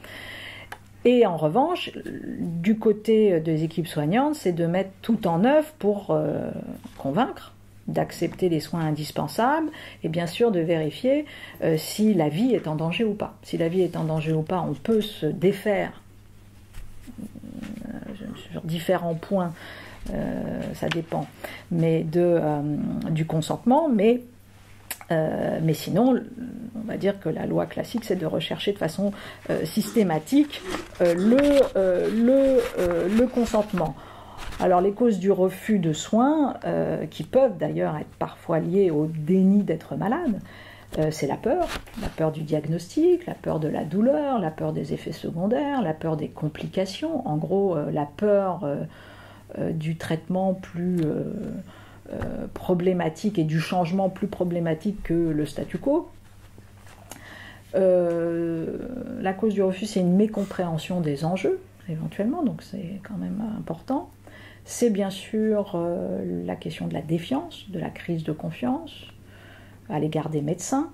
Et en revanche, du côté des équipes soignantes, c'est de mettre tout en œuvre pour convaincre d'accepter les soins indispensables et bien sûr de vérifier si la vie est en danger ou pas. Si la vie est en danger ou pas, on peut se défaire sur différents points, ça dépend, mais du consentement, mais sinon, on va dire que la loi classique, c'est de rechercher de façon systématique le consentement. Alors les causes du refus de soins, qui peuvent d'ailleurs être parfois liées au déni d'être malade, c'est la peur du diagnostic, la peur de la douleur, la peur des effets secondaires, la peur des complications, en gros la peur du traitement plus problématique et du changement plus problématique que le statu quo. La cause du refus, c'est une mécompréhension des enjeux, éventuellement, donc c'est quand même important. C'est bien sûr la question de la défiance, de la crise de confiance à l'égard des médecins,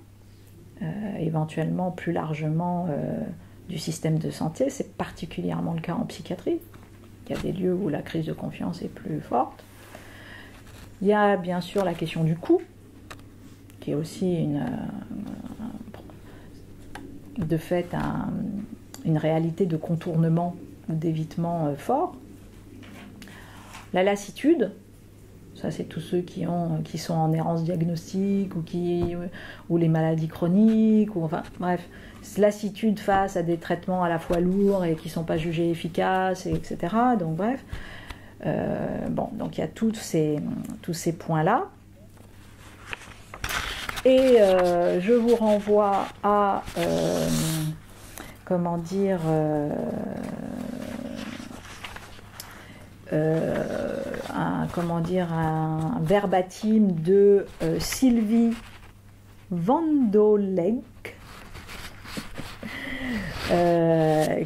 éventuellement plus largement du système de santé. C'est particulièrement le cas en psychiatrie. Il y a des lieux où la crise de confiance est plus forte. Il y a bien sûr la question du coût, qui est aussi de fait une réalité de contournement ou d'évitement fort. La lassitude, Ça, c'est tous ceux qui sont en errance diagnostique ou les maladies chroniques, ou enfin, bref, lassitude face à des traitements à la fois lourds et qui ne sont pas jugés efficaces, etc. Donc, bref. Donc il y a tous ces points-là. Et je vous renvoie à un verbatim de Sylvie Vandoleg,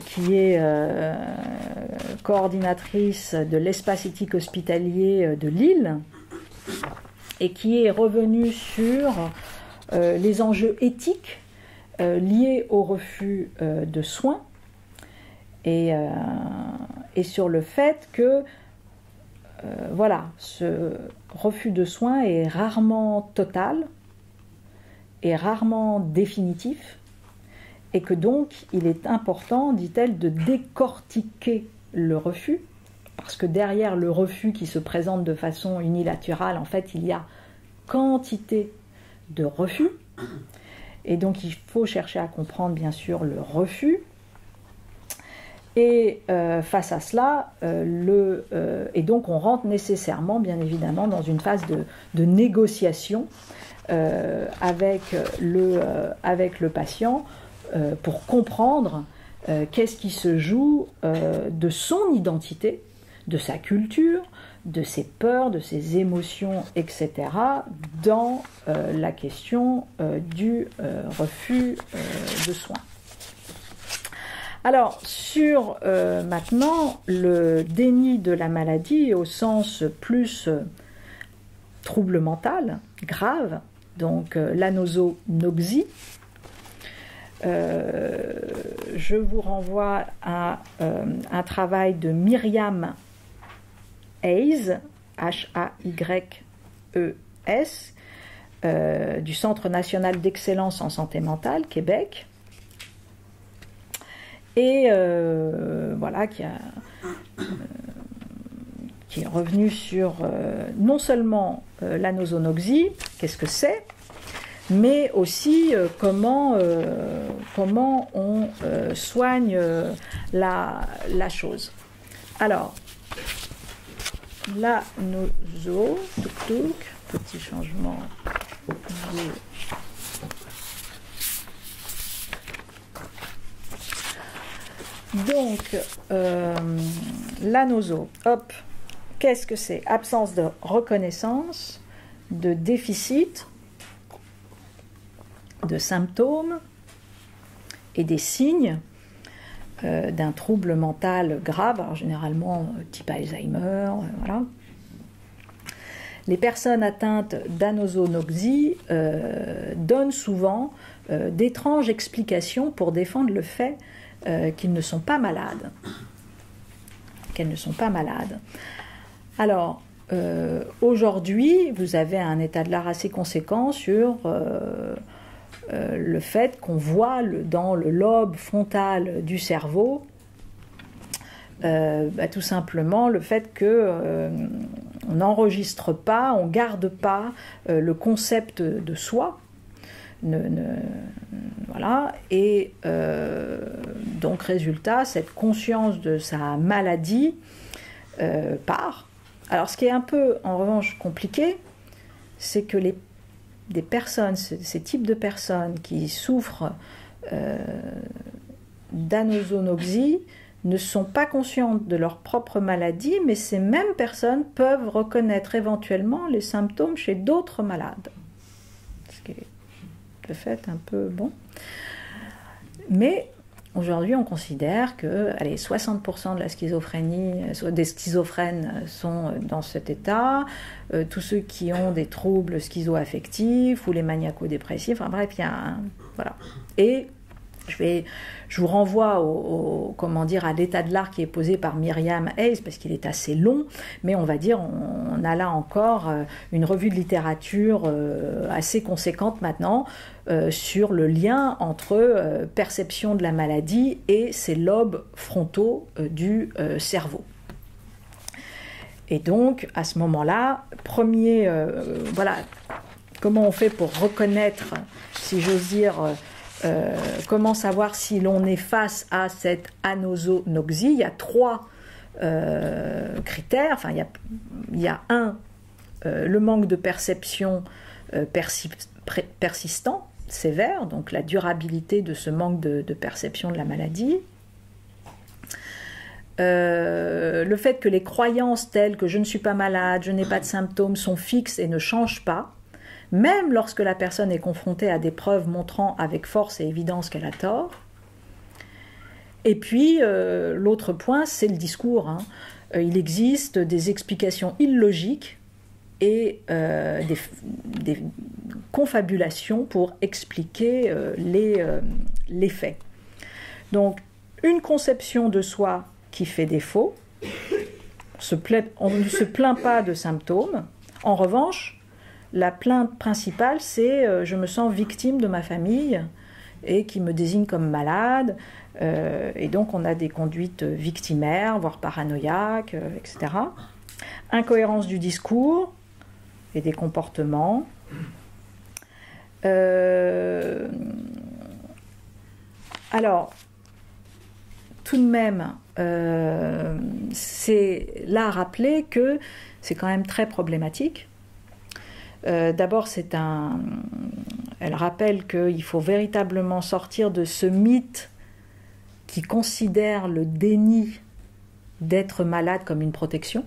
qui est coordinatrice de l'espace éthique hospitalier de Lille et qui est revenue sur les enjeux éthiques liés au refus de soins et sur le fait que ce refus de soins est rarement total et rarement définitif, et que donc il est important, dit-elle, de décortiquer le refus, parce que derrière le refus qui se présente de façon unilatérale, en fait, il y a quantité de refus, et donc il faut chercher à comprendre, bien sûr, le refus. Et face à cela, et donc on rentre nécessairement, bien évidemment, dans une phase de négociation avec le patient pour comprendre qu'est-ce qui se joue de son identité, de sa culture, de ses peurs, de ses émotions, etc., dans la question du refus de soins. Alors, sur maintenant le déni de la maladie au sens plus trouble mental, grave, donc l'anosonoxie, je vous renvoie à un travail de Myriam Hayes, H-A-Y-E-S, du Centre national d'excellence en santé mentale, Québec, et qui est revenu sur non seulement l'anosonoxie, qu'est-ce que c'est, mais aussi comment on soigne la chose. Alors, l'anoso, petit changement de... Donc, l'anoso, hop, qu'est-ce que c'est? Absence de reconnaissance, de déficit, de symptômes et des signes d'un trouble mental grave, alors généralement type Alzheimer, voilà. Les personnes atteintes d'anosonoxie donnent souvent d'étranges explications pour défendre le fait qu'ils ne sont pas malades. Qu'elles ne sont pas malades. Alors, aujourd'hui, vous avez un état de l'art assez conséquent sur le fait qu'on voit dans le lobe frontal du cerveau tout simplement le fait que on n'enregistre pas, on ne garde pas le concept de soi. Voilà, et donc résultat, cette conscience de sa maladie part. Alors ce qui est un peu en revanche compliqué, c'est que des personnes, ces types de personnes qui souffrent d'anosonoxie ne sont pas conscientes de leur propre maladie, mais ces mêmes personnes peuvent reconnaître éventuellement les symptômes chez d'autres malades. Ce qui est de fait un peu bon. Mais aujourd'hui, on considère que 60% de la schizophrénie, des schizophrènes sont dans cet état, tous ceux qui ont des troubles schizoaffectifs ou les maniaco-dépressifs, enfin bref, il y a un... Voilà. Et je vous renvoie à l'état de l'art qui est posé par Myriam Hayes, parce qu'il est assez long, mais on va dire, on a là encore une revue de littérature assez conséquente maintenant sur le lien entre perception de la maladie et ces lobes frontaux du cerveau. Et donc, à ce moment-là, voilà, comment on fait pour reconnaître, si j'ose dire, comment savoir si l'on est face à cette anosonoxie? Il y a 3 critères. Enfin, il y a le manque de perception persistant, sévère, donc la durabilité de ce manque de perception de la maladie. Le fait que les croyances telles que je ne suis pas malade, je n'ai pas de symptômes sont fixes et ne changent pas, même lorsque la personne est confrontée à des preuves montrant avec force et évidence qu'elle a tort. Et puis, l'autre point, c'est le discours. Il existe des explications illogiques et des confabulations pour expliquer les faits. Donc, une conception de soi qui fait défaut, on ne se plaint pas de symptômes. En revanche, la plainte principale, c'est je me sens victime de ma famille et qui me désigne comme malade. Et donc, on a des conduites victimaires, voire paranoïaques, etc. Incohérence du discours et des comportements. Alors, tout de même, c'est là à rappeler que c'est quand même très problématique. D'abord, elle rappelle qu'il faut véritablement sortir de ce mythe qui considère le déni d'être malade comme une protection.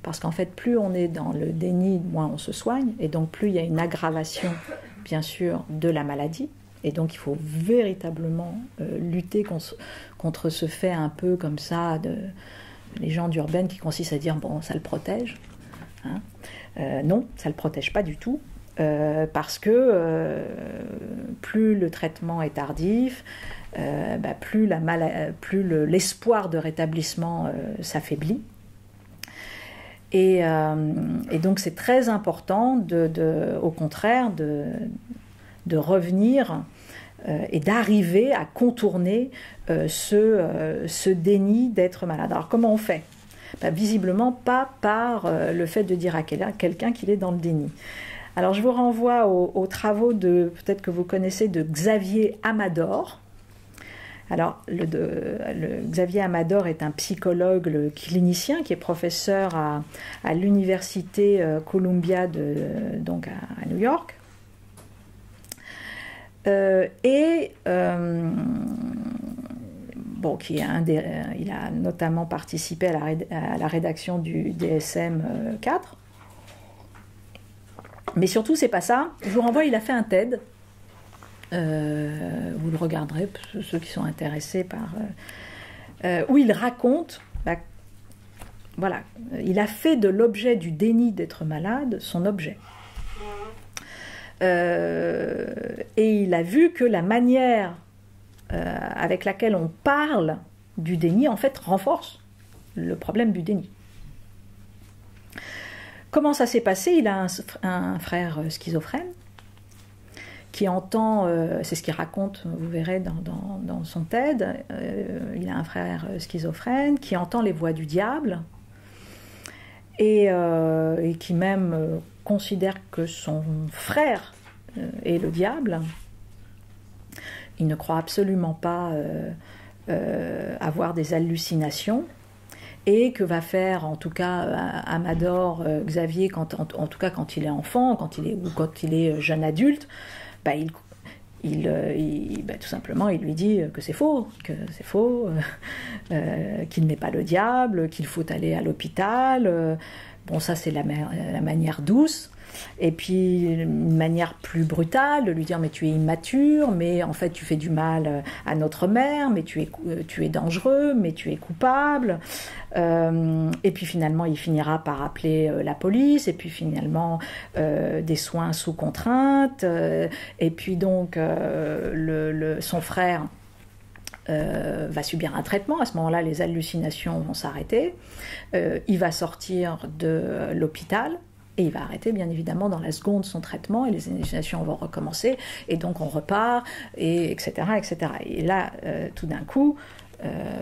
Parce qu'en fait, plus on est dans le déni, moins on se soigne, et donc plus il y a une aggravation, bien sûr, de la maladie. Et donc il faut véritablement lutter contre ce fait un peu comme ça de légende urbaine qui consiste à dire bon, ça le protège. Non, ça ne le protège pas du tout, parce que plus le traitement est tardif, plus l'espoir de rétablissement s'affaiblit. Et donc c'est très important, au contraire, de revenir et d'arriver à contourner ce déni d'être malade. Alors comment on fait ? Visiblement pas par le fait de dire à quelqu'un qu'il est dans le déni. Alors je vous renvoie aux travaux peut-être que vous connaissez, de Xavier Amador. Alors Xavier Amador est un psychologue clinicien qui est professeur à l'université Columbia donc à New York. Il a notamment participé à la rédaction du DSM-4. Mais surtout, c'est pas ça. Je vous renvoie, il a fait un TED. Vous le regarderez, ceux qui sont intéressés où il raconte, voilà, il a fait de l'objet du déni d'être malade son objet. Et il a vu que la manière avec laquelle on parle du déni, en fait, renforce le problème du déni. Comment ça s'est passé ? Il a un frère schizophrène qui entend, c'est ce qu'il raconte, vous verrez dans son TED, il a un frère schizophrène qui entend les voix du diable et qui même considère que son frère est le diable. Il ne croit absolument pas avoir des hallucinations, et que va faire en tout cas Amador, Xavier, en tout cas quand il est enfant, quand il est jeune adulte, tout simplement il lui dit que c'est faux, qu'il n'est pas le diable, qu'il faut aller à l'hôpital. Bon, ça c'est la manière douce. Et puis une manière plus brutale de lui dire mais tu es immature, mais en fait tu fais du mal à notre mère, mais tu es dangereux, mais tu es coupable. Et puis finalement il finira par appeler la police, et puis finalement des soins sous contrainte, et puis donc son frère va subir un traitement. À ce moment-là, les hallucinations vont s'arrêter. Il va sortir de l'hôpital et il va arrêter, bien évidemment, dans la seconde son traitement, et les hallucinations vont recommencer, et donc on repart, et etc., etc. Et là, tout d'un coup,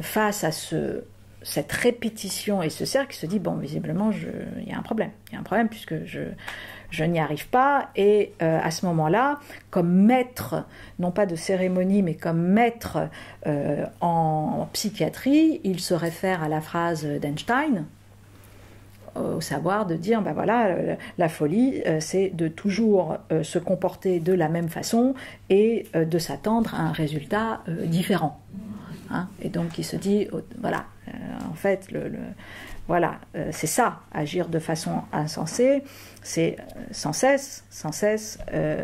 face à ce cette répétition et ce cercle, il se dit, bon, visiblement, il y a un problème. Il y a un problème puisque je n'y arrive pas. Et à ce moment-là, comme maître, non pas de cérémonie, mais comme maître en psychiatrie, il se réfère à la phrase d'Einstein, au savoir de dire, ben voilà, la folie, c'est de toujours se comporter de la même façon et de s'attendre à un résultat différent. Hein, et donc il se dit, voilà, en fait, voilà, c'est ça, agir de façon insensée, c'est sans cesse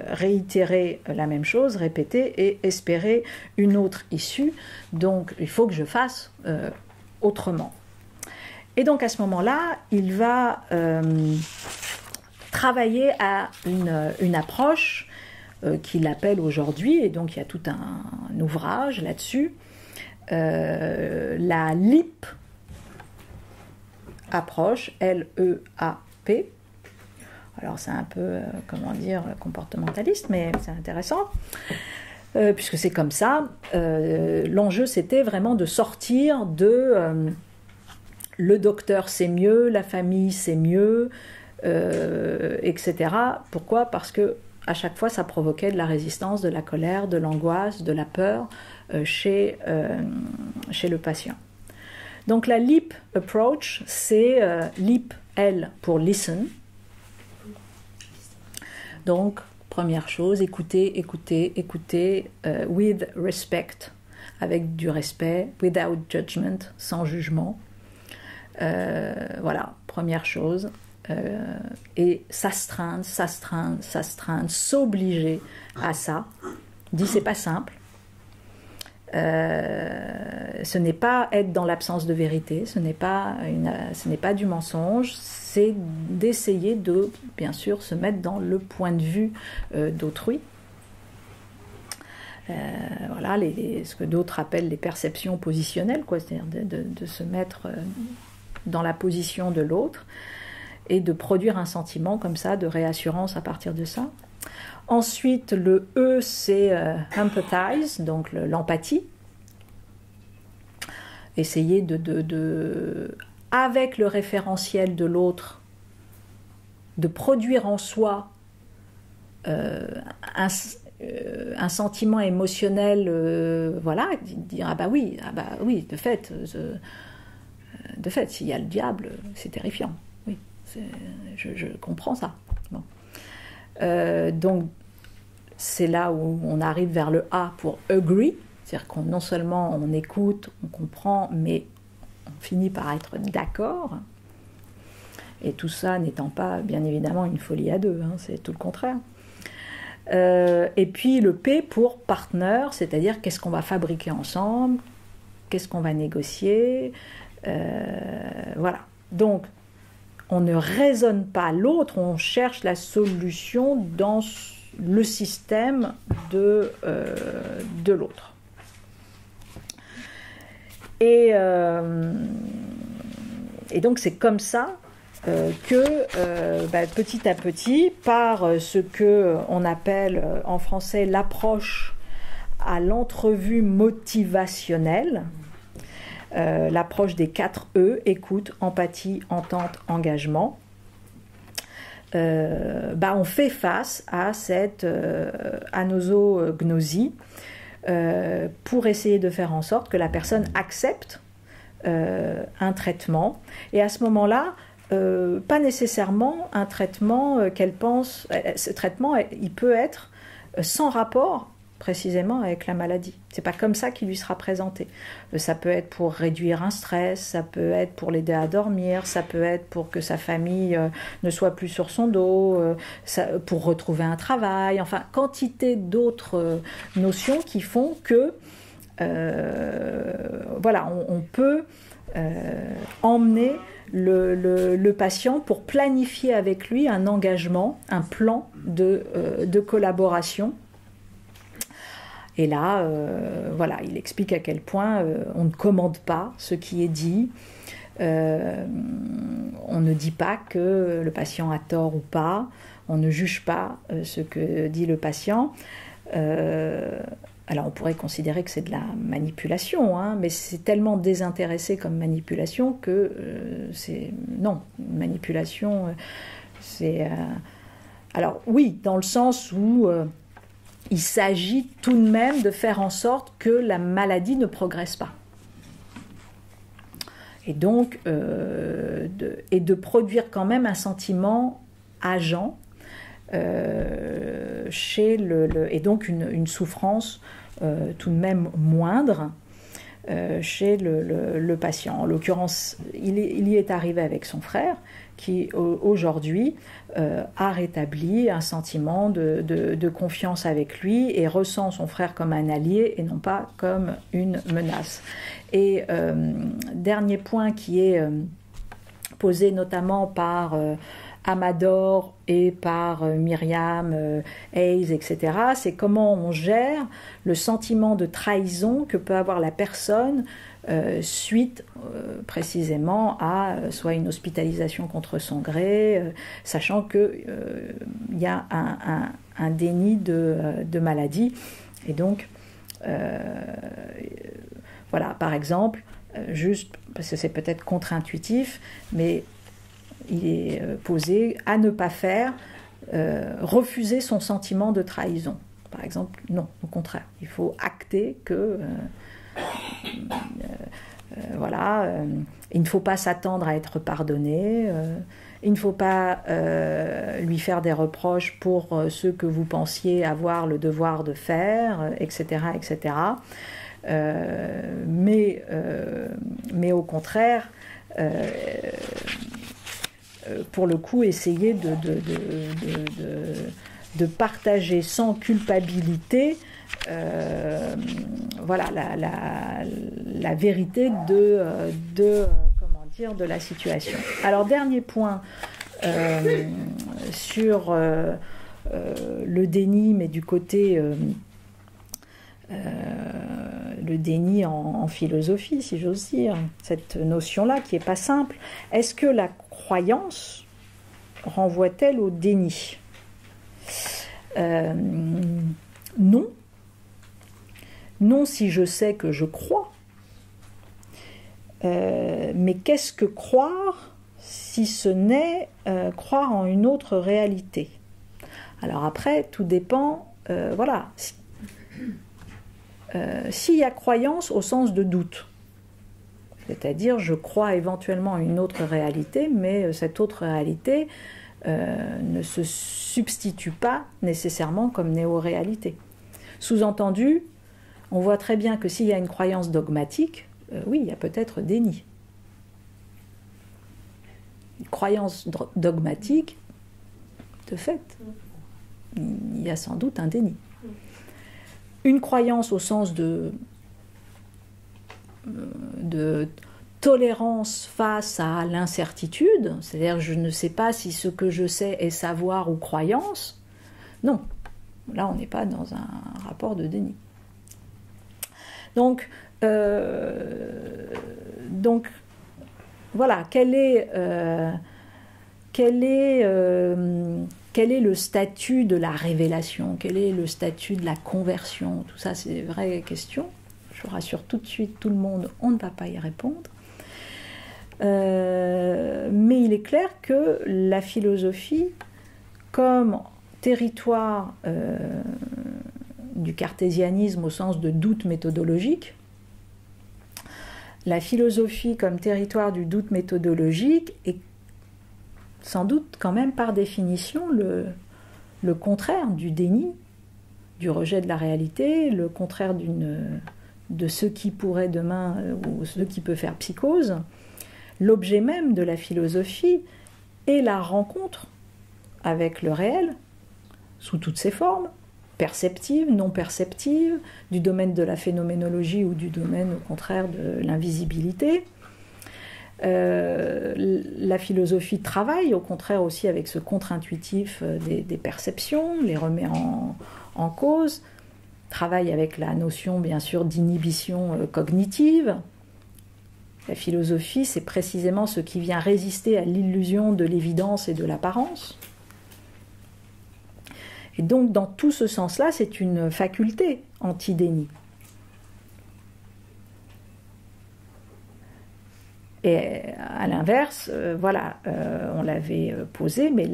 réitérer la même chose, répéter et espérer une autre issue. Donc il faut que je fasse autrement. Et donc à ce moment-là, il va travailler à une approche qu'il appelle aujourd'hui, et donc il y a tout un ouvrage là-dessus, la LEAP approche, L-E-A-P. Alors c'est un peu, comment dire, comportementaliste, mais c'est intéressant, puisque c'est comme ça. L'enjeu, c'était vraiment de sortir de le docteur c'est mieux, la famille c'est mieux, etc. Pourquoi ? Parce que à chaque fois, ça provoquait de la résistance, de la colère, de l'angoisse, de la peur chez le patient. Donc la LEAP approach, c'est LEAP, L pour listen. Donc, première chose, écouter, with respect, avec du respect, without judgment, sans jugement. Voilà, première chose. Et s'astreindre, s'obliger à ça. Dit, c'est pas simple. Ce n'est pas être dans l'absence de vérité, ce n'est pas du mensonge, c'est d'essayer de, bien sûr, se mettre dans le point de vue d'autrui. Voilà, ce que d'autres appellent les perceptions positionnelles, quoi, c'est-à-dire de se mettre dans la position de l'autre et de produire un sentiment comme ça de réassurance à partir de ça. Ensuite, le E, c'est empathize, donc l'empathie. Essayer avec le référentiel de l'autre, de produire en soi un sentiment émotionnel, voilà, dire ah bah oui, de fait, s'il y a le diable, c'est terrifiant. Oui, je comprends ça. Bon. Donc c'est là où on arrive vers le A pour agree, c'est-à-dire qu'on non seulement on écoute, on comprend, mais on finit par être d'accord. Et tout ça n'étant pas, bien évidemment, une folie à deux, hein, c'est tout le contraire. Et puis le P pour partner, c'est-à-dire qu'est-ce qu'on va fabriquer ensemble, qu'est-ce qu'on va négocier, voilà. Donc on ne raisonne pas l'autre, on cherche la solution dans le système de l'autre. Et donc c'est comme ça que petit à petit, par ce qu'on appelle en français l'approche à l'entrevue motivationnelle, l'approche des 4 E, écoute, empathie, entente, engagement, on fait face à cette anosognosie pour essayer de faire en sorte que la personne accepte un traitement. Et à ce moment-là, pas nécessairement un traitement qu'elle pense... Ce traitement, il peut être sans rapport précisément avec la maladie. C'est pas comme ça qu'il lui sera présenté. Ça peut être pour réduire un stress, ça peut être pour l'aider à dormir, ça peut être pour que sa famille ne soit plus sur son dos, pour retrouver un travail, enfin, quantité d'autres notions qui font que voilà, on peut emmener le patient pour planifier avec lui un engagement, un plan de collaboration. Et là, voilà, il explique à quel point on ne commande pas ce qui est dit, on ne dit pas que le patient a tort ou pas, on ne juge pas ce que dit le patient. Alors on pourrait considérer que c'est de la manipulation, hein, mais c'est tellement désintéressé comme manipulation que c'est... Non, une manipulation, c'est... Alors oui, dans le sens où il s'agit tout de même de faire en sorte que la maladie ne progresse pas. Et donc, de produire quand même un sentiment agent, et donc une souffrance tout de même moindre chez le patient. En l'occurrence, il y est arrivé avec son frère qui aujourd'hui a rétabli un sentiment de confiance avec lui et ressent son frère comme un allié et non pas comme une menace. Et dernier point qui est posé notamment par Amador et par Myriam Hayes, etc., c'est comment on gère le sentiment de trahison que peut avoir la personne suite précisément à soit une hospitalisation contre son gré, sachant qu'il y a un déni de maladie. Et donc, voilà, par exemple, juste parce que c'est peut-être contre-intuitif, mais il est posé à ne pas faire, refuser son sentiment de trahison. Par exemple, non, au contraire, il faut acter que voilà, il ne faut pas s'attendre à être pardonné, il ne faut pas lui faire des reproches pour ce que vous pensiez avoir le devoir de faire, etc., etc. Mais au contraire, pour le coup, essayer de partager sans culpabilité voilà, la vérité de la situation. Alors, dernier point sur le déni, mais du côté le déni en philosophie, si j'ose dire, cette notion-là qui n'est pas simple. Est-ce que la croyance renvoie-t-elle au déni ? Non. Non si je sais que je crois. Mais qu'est-ce que croire si ce n'est croire en une autre réalité ? Alors après, tout dépend, voilà. S'il y a croyance au sens de doute, c'est-à-dire je crois éventuellement à une autre réalité, mais cette autre réalité ne se substitue pas nécessairement comme néo-réalité. Sous-entendu, on voit très bien que s'il y a une croyance dogmatique, oui, il y a peut-être déni. Une croyance dogmatique, de fait, il y a sans doute un déni. Une croyance au sens de tolérance face à l'incertitude, c'est-à-dire je ne sais pas si ce que je sais est savoir ou croyance, non, là on n'est pas dans un rapport de déni. Donc voilà, quel est le statut de la révélation? Quel est le statut de la conversion? Tout ça, c'est des vraies questions. Je vous rassure tout de suite, tout le monde, on ne va pas y répondre. Mais il est clair que la philosophie, comme territoire du cartésianisme au sens de doute méthodologique, la philosophie comme territoire du doute méthodologique est sans doute quand même par définition le contraire du déni, du rejet de la réalité, le contraire de ce qui pourrait demain, ou ce qui peut faire psychose. L'objet même de la philosophie est la rencontre avec le réel, sous toutes ses formes, perceptives, non perceptives, du domaine de la phénoménologie ou du domaine au contraire de l'invisibilité. La philosophie travaille au contraire aussi avec ce contre-intuitif des perceptions, les remet en cause, travaille avec la notion bien sûr d'inhibition cognitive. La philosophie, c'est précisément ce qui vient résister à l'illusion de l'évidence et de l'apparence. Et donc, dans tout ce sens-là, c'est une faculté anti-déni. Et à l'inverse, voilà, on l'avait posé, mais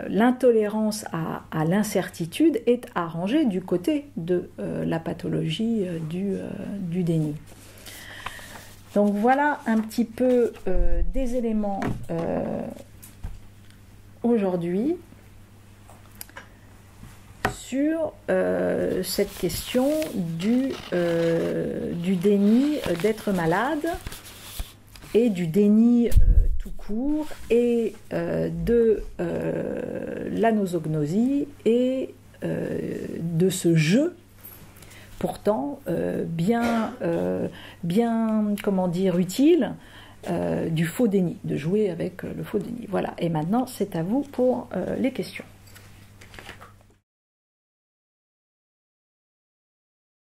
l'intolérance à l'incertitude est arrangée du côté de la pathologie du déni. Donc voilà un petit peu des éléments aujourd'hui sur cette question du déni d'être malade et du déni tout court et de l'anosognosie et de ce jeu pourtant bien comment dire, utile du faux déni, de jouer avec le faux déni. Voilà, et maintenant c'est à vous pour les questions.